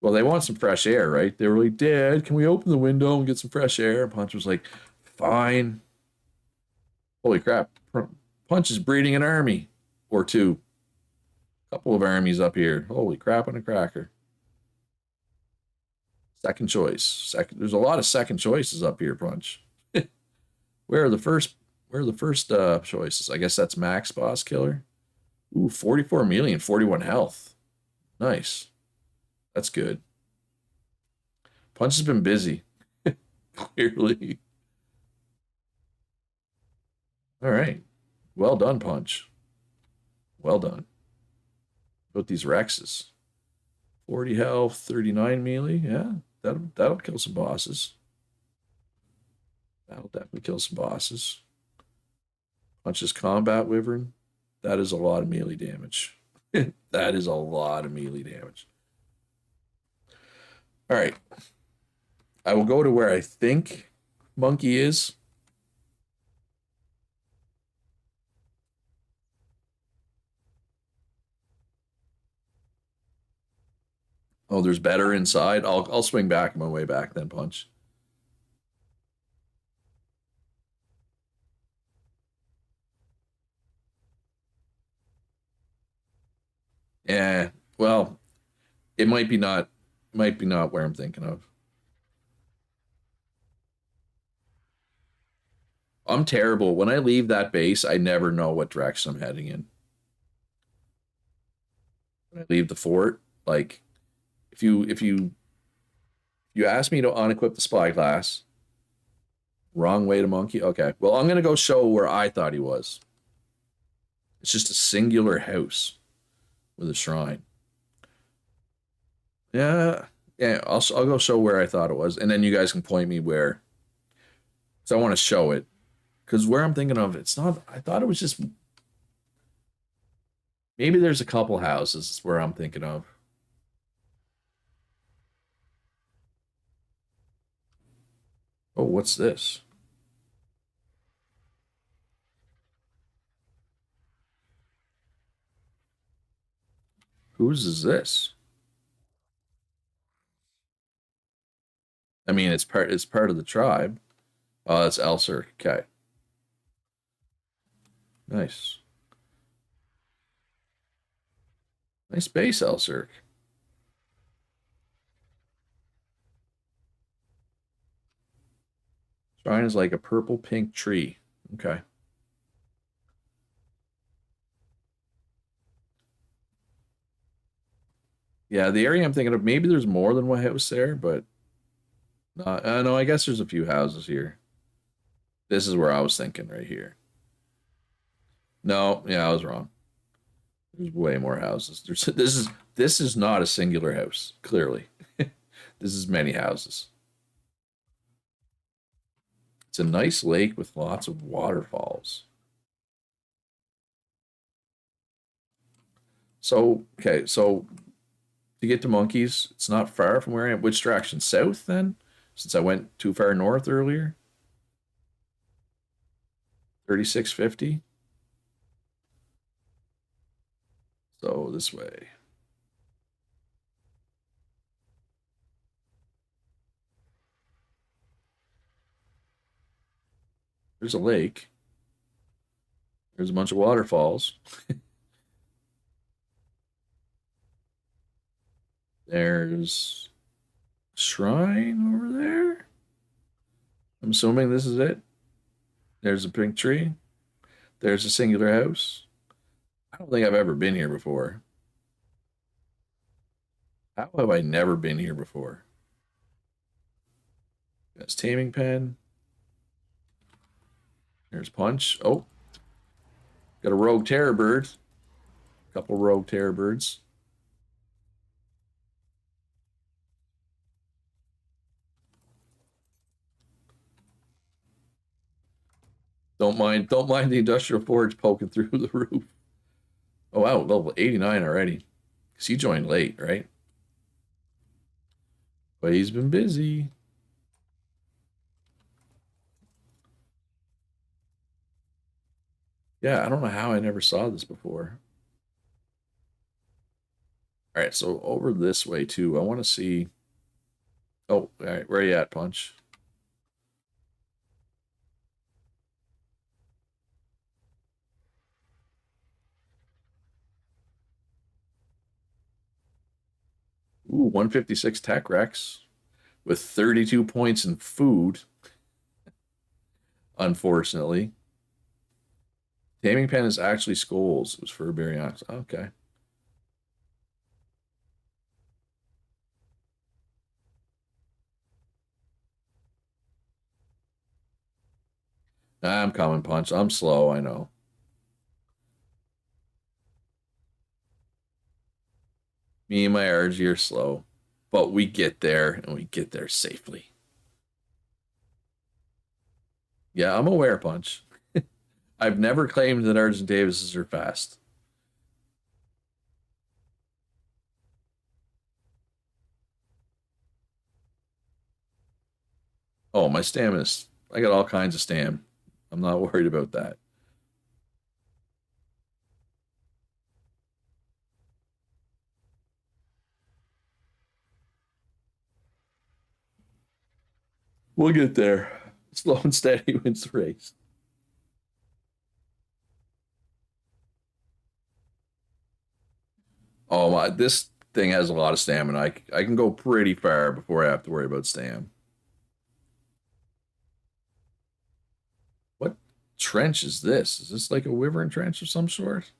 Speaker 1: Well, they want some fresh air, right? They were like, Dad, can we open the window and get some fresh air? And Punch was like, fine. Holy crap. Punch is breeding an army or two. A couple of armies up here. Holy crap on a cracker. Second choice. There's a lot of second choices up here, Punch. Where are the first choices? I guess that's Max Boss Killer. Ooh, 44 melee and 41 health. Nice. That's good. Punch has been busy. Clearly. All right. Well done, Punch. Well done. About these Rexes. 40 health, 39 melee. Yeah, that'll kill some bosses. That'll definitely kill some bosses. Punch's Combat Wyvern. That is a lot of melee damage. That is a lot of melee damage. All right. I will go to where I think Monkey is. Oh, there's better inside. I'll swing back my way back then, Punch. Yeah, well, it might be not where I'm thinking of. I'm terrible. When I leave that base, I never know what direction I'm heading in. When I leave the fort, like if you ask me to unequip the spyglass, wrong way to Monkey. Okay, well, I'm gonna go show where I thought he was. It's just a singular house with a shrine. Yeah, yeah. I'll go show where I thought it was, and then you guys can point me where. So I want to show it, because where I'm thinking of, it's not. I thought it was just. Maybe there's a couple houses where I'm thinking of. Oh, what's this? Whose is this? I mean, it's part of the tribe. Oh, that's Elser. Okay. Nice. Nice base, Elserk. Shrine is like a purple pink tree. Okay. Yeah, the area I'm thinking of, maybe there's more than one house there, but no, I guess there's a few houses here. This is where I was thinking right here. No, yeah, I was wrong. There's way more houses. This is not a singular house, clearly. This is many houses. It's a nice lake with lots of waterfalls. So, okay, so to get to monkeys, it's not far from where I am. Which direction? South then? Since I went too far north earlier? 3650. So this way. There's a lake. There's a bunch of waterfalls. There's a shrine over there. I'm assuming this is it. There's a pink tree. There's a singular house. I don't think I've ever been here before. How have I never been here before? That's taming pen. There's punch. Oh, got a rogue terror bird. A couple rogue terror birds. Don't mind the industrial forge poking through the roof. Oh wow, level 89 already. Because he joined late, right? But he's been busy. Yeah, I don't know how I never saw this before. All right, so over this way too. I want to see. Oh, all right, where are you at, Punch? Ooh, 156 tech Rex with 32 points in food, unfortunately. Taming pen is actually skulls. It was for Baryonyx. Okay. I'm coming, Punch. I'm slow, I know. Me and my RG are slow, but we get there and we get there safely. Yeah, I'm aware, Punch. I've never claimed that Argent Davises are fast. Oh, my stamina's. I got all kinds of stam. I'm not worried about that. We'll get there. Slow and steady wins the race. Oh my! This thing has a lot of stamina. I can go pretty far before I have to worry about stam. What trench is this? Is this like a wyvern trench of some sort?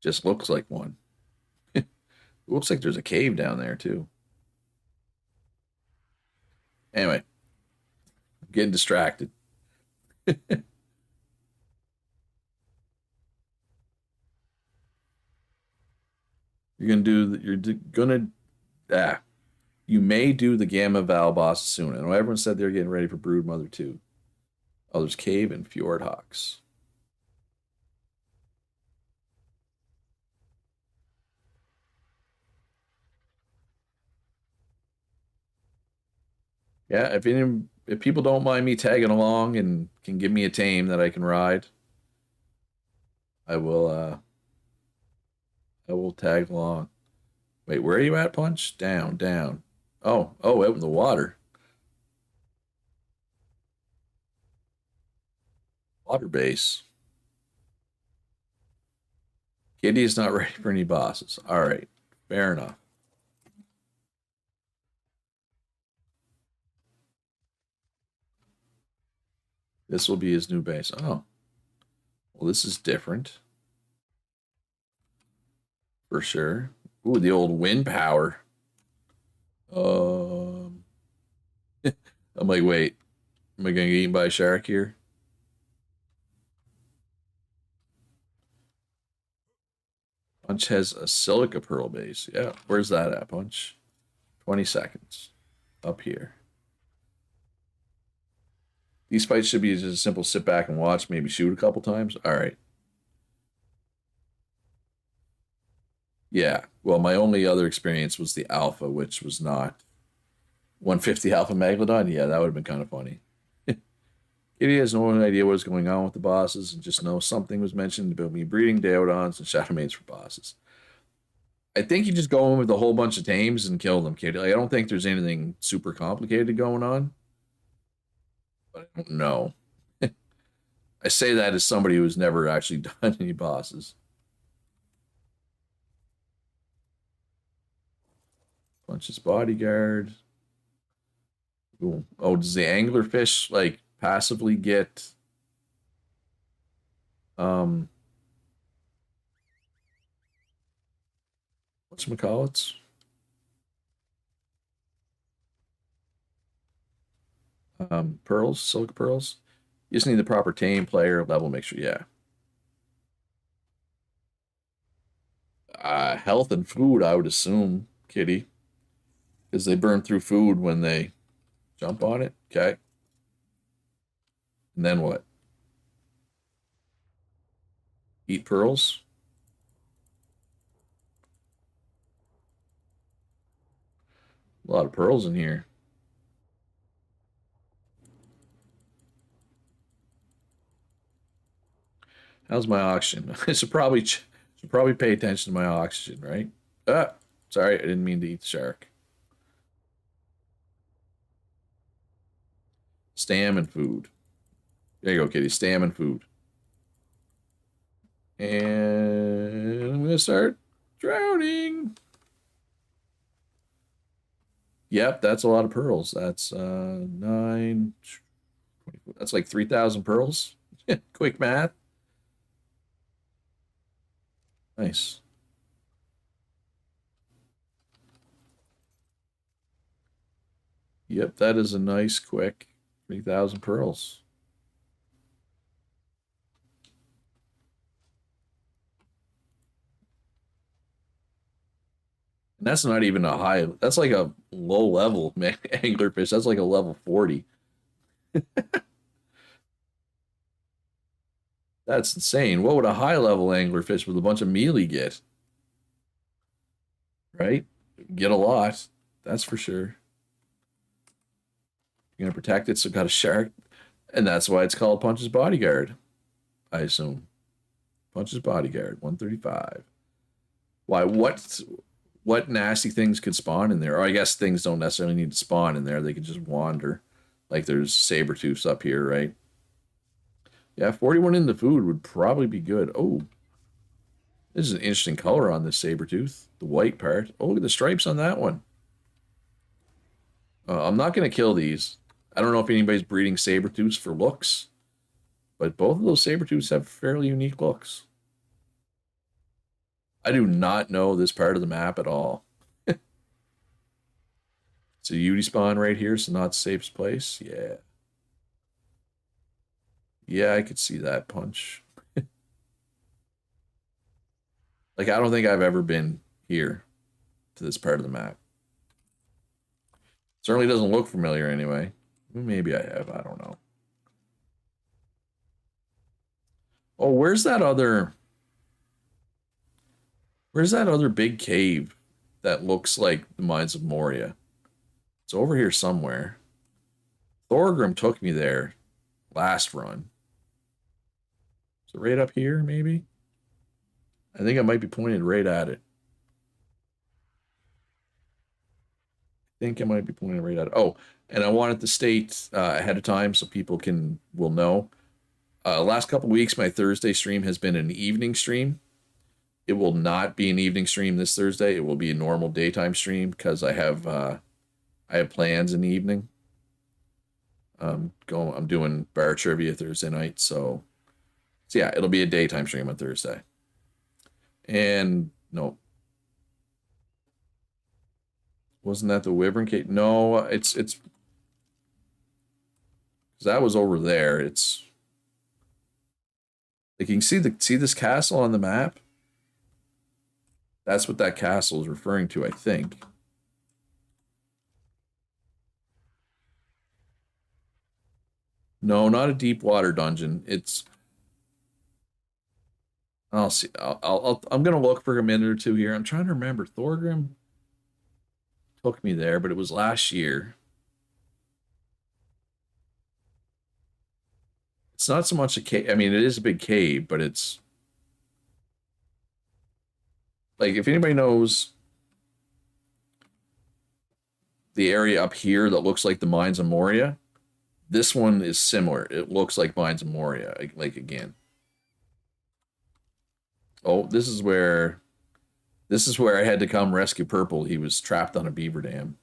Speaker 1: Just looks like one. It looks like there's a cave down there too. Anyway, I'm getting distracted. You're gonna ah. You may do the Gamma Val boss soon. I know everyone said they're getting ready for Brood Mother 2. Oh, there's Cave and Fjord Hawks. Yeah, if people don't mind me tagging along and can give me a tame that I can ride, I will tag along. Wait, where are you at, Punch? Down, down. Oh, out in the water. Water base. Kitty is not ready for any bosses. All right, fair enough. This will be his new base. Oh, well, this is different for sure. Ooh, the old wind power. Um, I'm like, wait, am I gonna get eaten by a shark here? Punch has a silica pearl base. Yeah, where's that at, Punch? 20 seconds. Up here. These fights should be just a simple sit back and watch, maybe shoot a couple times. All right. Yeah. Well, my only other experience was the alpha, which was not 150 alpha megalodon. Yeah, that would have been kind of funny. Kitty has no idea what's going on with the bosses and just knows something was mentioned about me breeding Deodons and Shadowmanes for bosses. I think you just go in with a whole bunch of tames and kill them, Kitty. Like, I don't think there's anything super complicated going on, but I don't know. I say that as somebody who's never actually done any bosses. Punch's bodyguard. Ooh. Oh, does the anglerfish like passively get um whatchamacallits? Pearls, silk pearls. You just need the proper tame player level mixture. Yeah. Health and food, I would assume, Kitty, because they burn through food when they jump on it. Okay. And then what? Eat pearls. A lot of pearls in here. How's my oxygen? I should probably pay attention to my oxygen, right? Ah, sorry, I didn't mean to eat the shark. Stam and food. There you go, Kitty. Stam and food. And I'm gonna start drowning. Yep, that's a lot of pearls. That's nine. That's like 3,000 pearls. Quick math. Nice. Yep, that is a nice quick 3,000 pearls. And that's not even a high. That's like a low level anglerfish. That's like a level 40. That's insane. What would a high level anglerfish with a bunch of mealy get? Right? Get a lot. That's for sure. You're gonna protect it, so got a shark. And that's why it's called Punch's Bodyguard, I assume. Punch's Bodyguard, 135. Why, what nasty things could spawn in there? Or I guess things don't necessarily need to spawn in there. They could just wander. Like there's saber tooths up here, right? Yeah, 41 in the food would probably be good. Oh, this is an interesting color on this saber tooth. The white part. Oh, look at the stripes on that one. I'm not going to kill these. I don't know if anybody's breeding saber tooths for looks, but both of those saber tooths have fairly unique looks. I do not know this part of the map at all. It's a Uti spawn right here, so not safest place. Yeah. Yeah, I could see that Punch. Like, I don't think I've ever been here to this part of the map. Certainly doesn't look familiar anyway. Maybe I have. I don't know. Oh, where's that other big cave that looks like the Mines of Moria? It's over here somewhere. Thorgrim took me there last run. Is it right up here, maybe? I think I might be pointed right at it. I think I might be pointing right at it. Oh, and I wanted to state ahead of time so people will know. Last couple weeks, my Thursday stream has been an evening stream. It will not be an evening stream this Thursday. It will be a normal daytime stream because I have plans in the evening. I'm doing bar trivia Thursday night, so yeah, it'll be a daytime stream on Thursday. And no, wasn't that the Wyvern Cave? No, it's because that was over there. It's like you can see this castle on the map. That's what that castle is referring to, I think. No, not a deep water dungeon. It's I'll see. I'm gonna look for a minute or two here. I'm trying to remember. Thorgrim took me there, but it was last year. It's not so much a cave. I mean, it is a big cave, but it's like if anybody knows the area up here that looks like the Mines of Moria, this one is similar. It looks like Mines of Moria, like again. Oh, this is where I had to come rescue Purple. He was trapped on a beaver dam.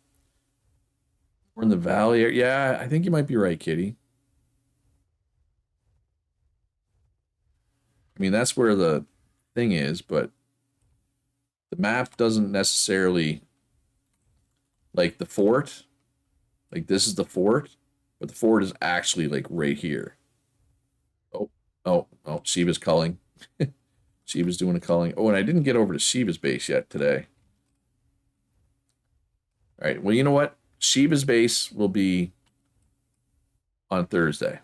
Speaker 1: We're in the valley. Yeah, I think you might be right, Kitty. I mean, that's where the thing is, but the map doesn't necessarily like the fort. Like this is the fort, but the fort is actually like right here. Oh, Shiva's culling. Shiva's doing a culling. Oh, and I didn't get over to Shiva's base yet today. All right, well, you know what? Shiva's base will be on Thursday.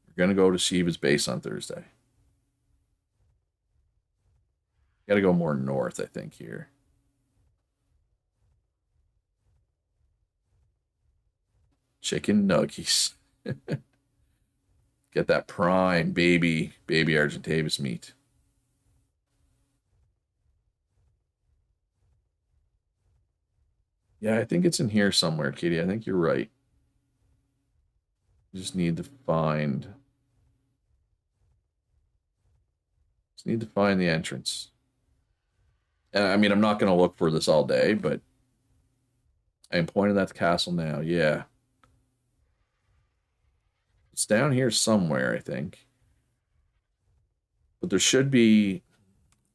Speaker 1: We're going to go to Shiva's base on Thursday. Got to go more north, I think, here. Chicken nuggies. Get that prime baby Argentavis meat. Yeah, I think it's in here somewhere, Katie. I think you're right. You just need to find the entrance. And I mean, I'm not going to look for this all day, but I'm pointing at the castle now. Yeah. It's down here somewhere, I think. But there should be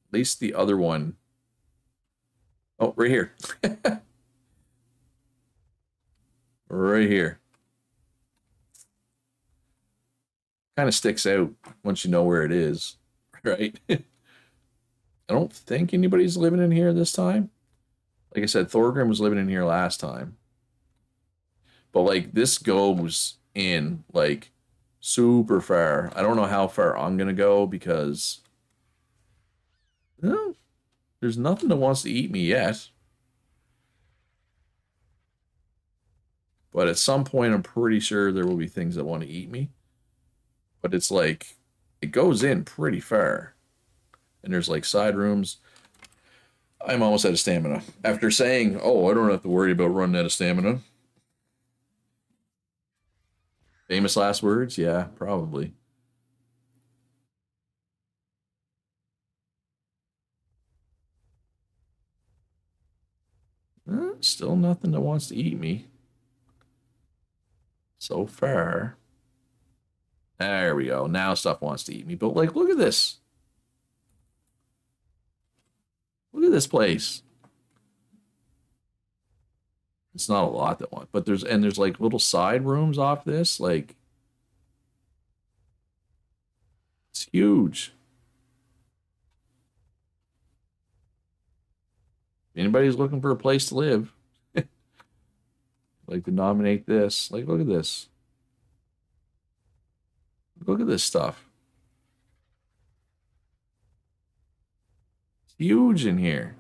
Speaker 1: at least the other one. Oh, right here. Right here. Kind of sticks out once you know where it is, right? I don't think anybody's living in here this time. Like I said, Thorgrim was living in here last time. But like this goes in like super far. I don't know how far I'm gonna go because there's nothing that wants to eat me yet. But at some point, I'm pretty sure there will be things that want to eat me. But it's like, it goes in pretty far. And there's like side rooms. I'm almost out of stamina. After saying, oh, I don't have to worry about running out of stamina. Famous last words? Yeah, probably. Still nothing that wants to eat me. So far. There we go. Now stuff wants to eat me. But like, look at this. Look at this place. It's not a lot that want, but there's like little side rooms off this. Like, it's huge. If anybody's looking for a place to live, like to nominate this. Like, look at this. Look at this stuff. It's huge in here.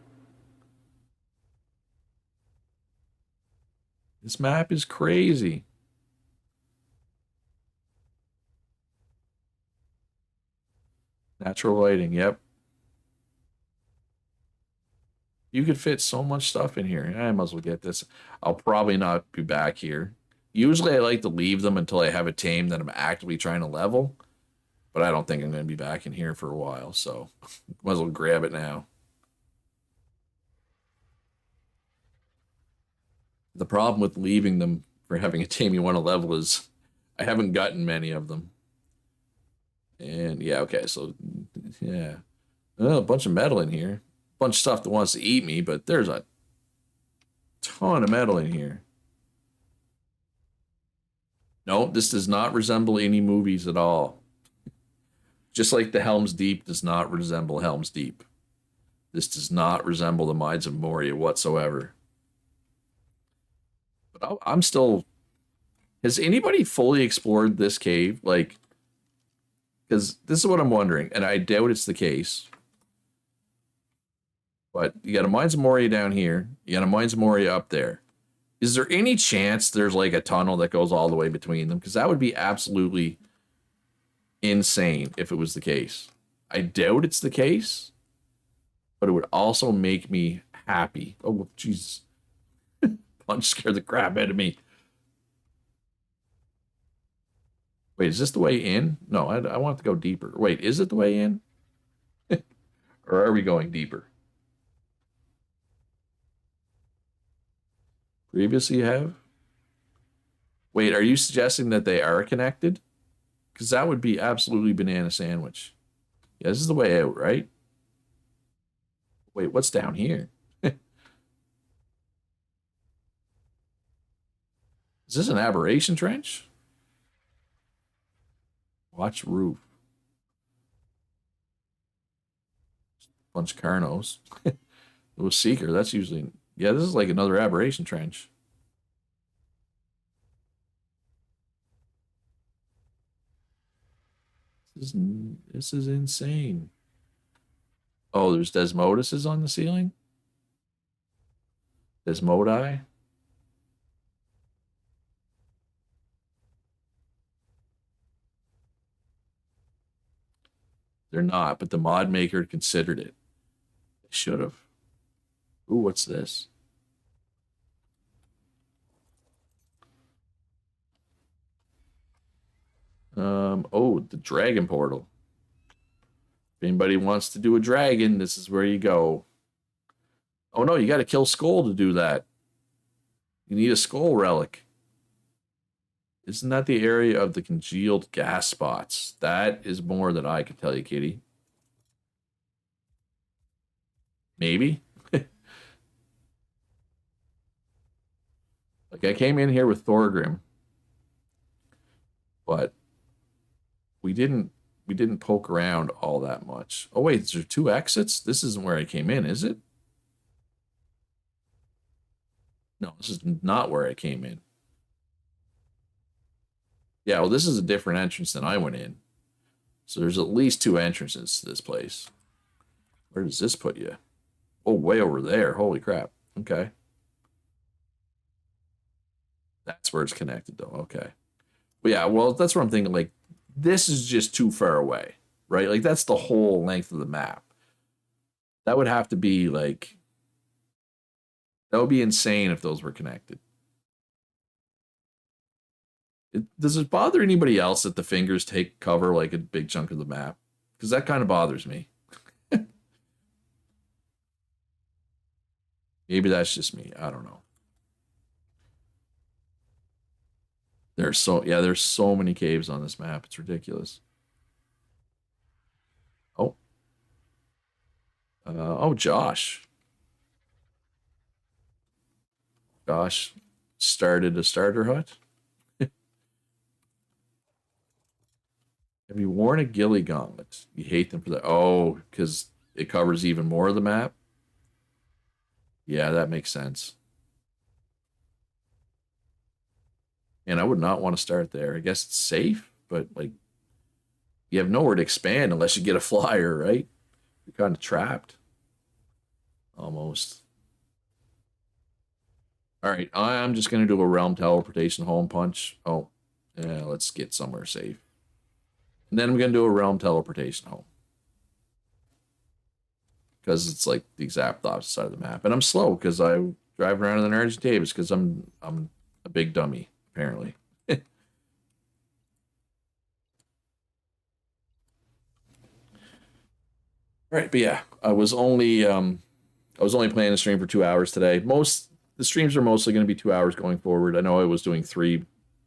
Speaker 1: This map is crazy. Natural lighting, yep. You could fit so much stuff in here. I might as well get this. I'll probably not be back here. Usually I like to leave them until I have a tame that I'm actively trying to level. but I don't think I'm going to be back in here for a while, so might as well grab it now. The problem with leaving them for having a team you want to level is I haven't gotten many of them. And yeah, okay, so yeah. Oh, a bunch of metal in here. A bunch of stuff that wants to eat me, but there's a ton of metal in here. No, this does not resemble any movies at all. Just like the Helm's Deep does not resemble Helm's Deep. This does not resemble the Mines of Moria whatsoever. But I'm still... Has anybody fully explored this cave? Like, because this is what I'm wondering, and I doubt it's the case. But you got a Mines of Moria down here. You got a Mines of Moria up there. Is there any chance there's like a tunnel that goes all the way between them? Because that would be absolutely insane if it was the case. I doubt it's the case, but it would also make me happy. Oh, Jesus. Punch scared the crap out of me. Wait, is this the way in? No, I want to go deeper. Wait, is it the way in? Or are we going deeper? Previously you have? Wait, are you suggesting that they are connected? Because that would be absolutely banana sandwich. Yeah, this is the way out, right? Wait, what's down here? Is this an aberration trench? Watch roof. Bunch of Carnos. It was Seeker. That's usually... Yeah, this is like another aberration trench. This is insane. Oh, there's Desmoduses on the ceiling? Desmodi? They're not, but the mod maker considered it. They should have. Ooh, what's this? Oh, the dragon portal. If anybody wants to do a dragon, this is where you go. Oh no, you got to kill Skull to do that. You need a Skull relic. Isn't that the area of the congealed gas spots? That is more than I can tell you, Kitty. Maybe. Like I came in here with Thorgrim, but we didn't poke around all that much. Oh wait, there are two exits? This isn't where I came in, is it? No, this is not where I came in. Yeah, well, this is a different entrance than I went in. So there's at least two entrances to this place. Where does this put you? Oh, way over there. Holy crap. Okay. That's where it's connected, though. Okay. But yeah, well, that's what I'm thinking. Like, this is just too far away, right? Like, that's the whole length of the map. That would have to be, like... That would be insane if those were connected. Does it bother anybody else that the fingers take cover, like, a big chunk of the map? Because that kind of bothers me. Maybe that's just me. I don't know. There's so many caves on this map. It's ridiculous. Oh. Oh, Josh. Josh started a starter hut. Have you worn a ghillie gauntlet? You hate them for that. Oh, because it covers even more of the map? Yeah, that makes sense. And I would not want to start there. I guess it's safe, but like you have nowhere to expand unless you get a flyer, right? You're kind of trapped. Almost. All right, I'm just going to do a realm teleportation home punch. Oh, yeah, let's get somewhere safe. And then I'm going to do a realm teleportation home. Because it's like the exact opposite side of the map. And I'm slow because I drive around in the Narge Davis because I'm a big dummy, apparently. Right, but yeah, I was only planning to stream for 2 hours today. Most the streams are mostly going to be 2 hours going forward. I know I was doing three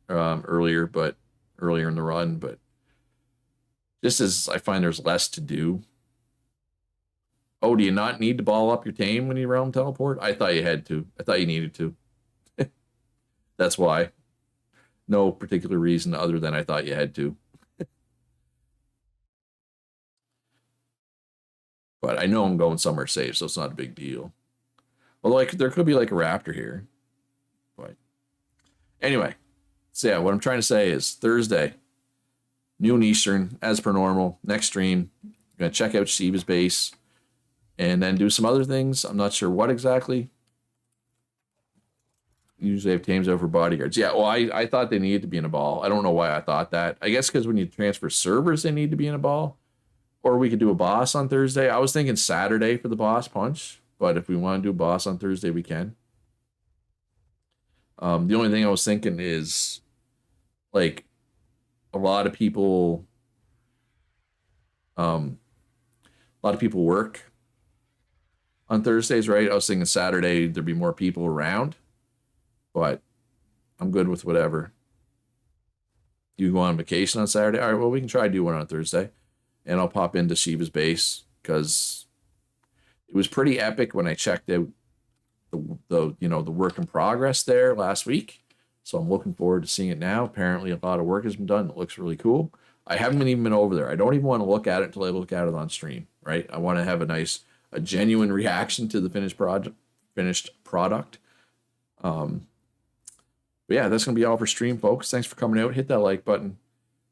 Speaker 1: earlier, but earlier in the run, but just as I find there's less to do. Oh, do you not need to ball up your tame when you realm teleport? I thought you had to. I thought you needed to. That's why. No particular reason other than I thought you had to. But I know I'm going somewhere safe, so it's not a big deal. Although like there could be like a raptor here. But anyway, so yeah, what I'm trying to say is Thursday, noon Eastern, as per normal. Next stream, I'm gonna check out Shiva's base and then do some other things. I'm not sure what exactly. Usually have tames over bodyguards. Yeah, well, I thought they needed to be in a ball. I don't know why I thought that. I guess because when you transfer servers, they need to be in a ball. Or we could do a boss on Thursday. I was thinking Saturday for the boss punch, but if we want to do a boss on Thursday, we can. The only thing I was thinking is like a lot of people, a lot of people work on Thursdays, right? I was thinking Saturday there'd be more people around, but I'm good with whatever. You go on vacation on Saturday? All right, well, we can try to do one on Thursday. And I'll pop into Shiva's base because it was pretty epic when I checked out the work in progress there last week. So I'm looking forward to seeing it now. Apparently, a lot of work has been done. It looks really cool. I haven't even been over there. I don't even want to look at it until I look at it on stream. Right? I want to have a genuine reaction to the finished product. But yeah, that's gonna be all for stream, folks. Thanks for coming out. Hit that like button.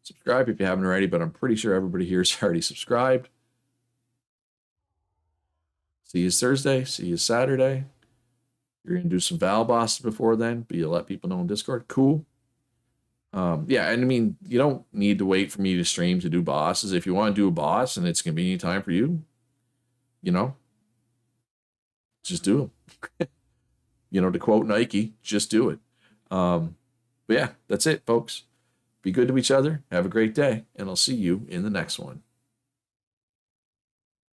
Speaker 1: Subscribe if you haven't already, but I'm pretty sure everybody here is already subscribed. See you Thursday. See you Saturday. You're going to do some Val bosses before then, but you'll let people know in Discord. Cool. Yeah, and I mean, you don't need to wait for me to stream to do bosses. If you want to do a boss and it's convenient time for you, you know, just do them. To quote Nike, just do it. But yeah, that's it, folks. Be good to each other. Have a great day, and I'll see you in the next one.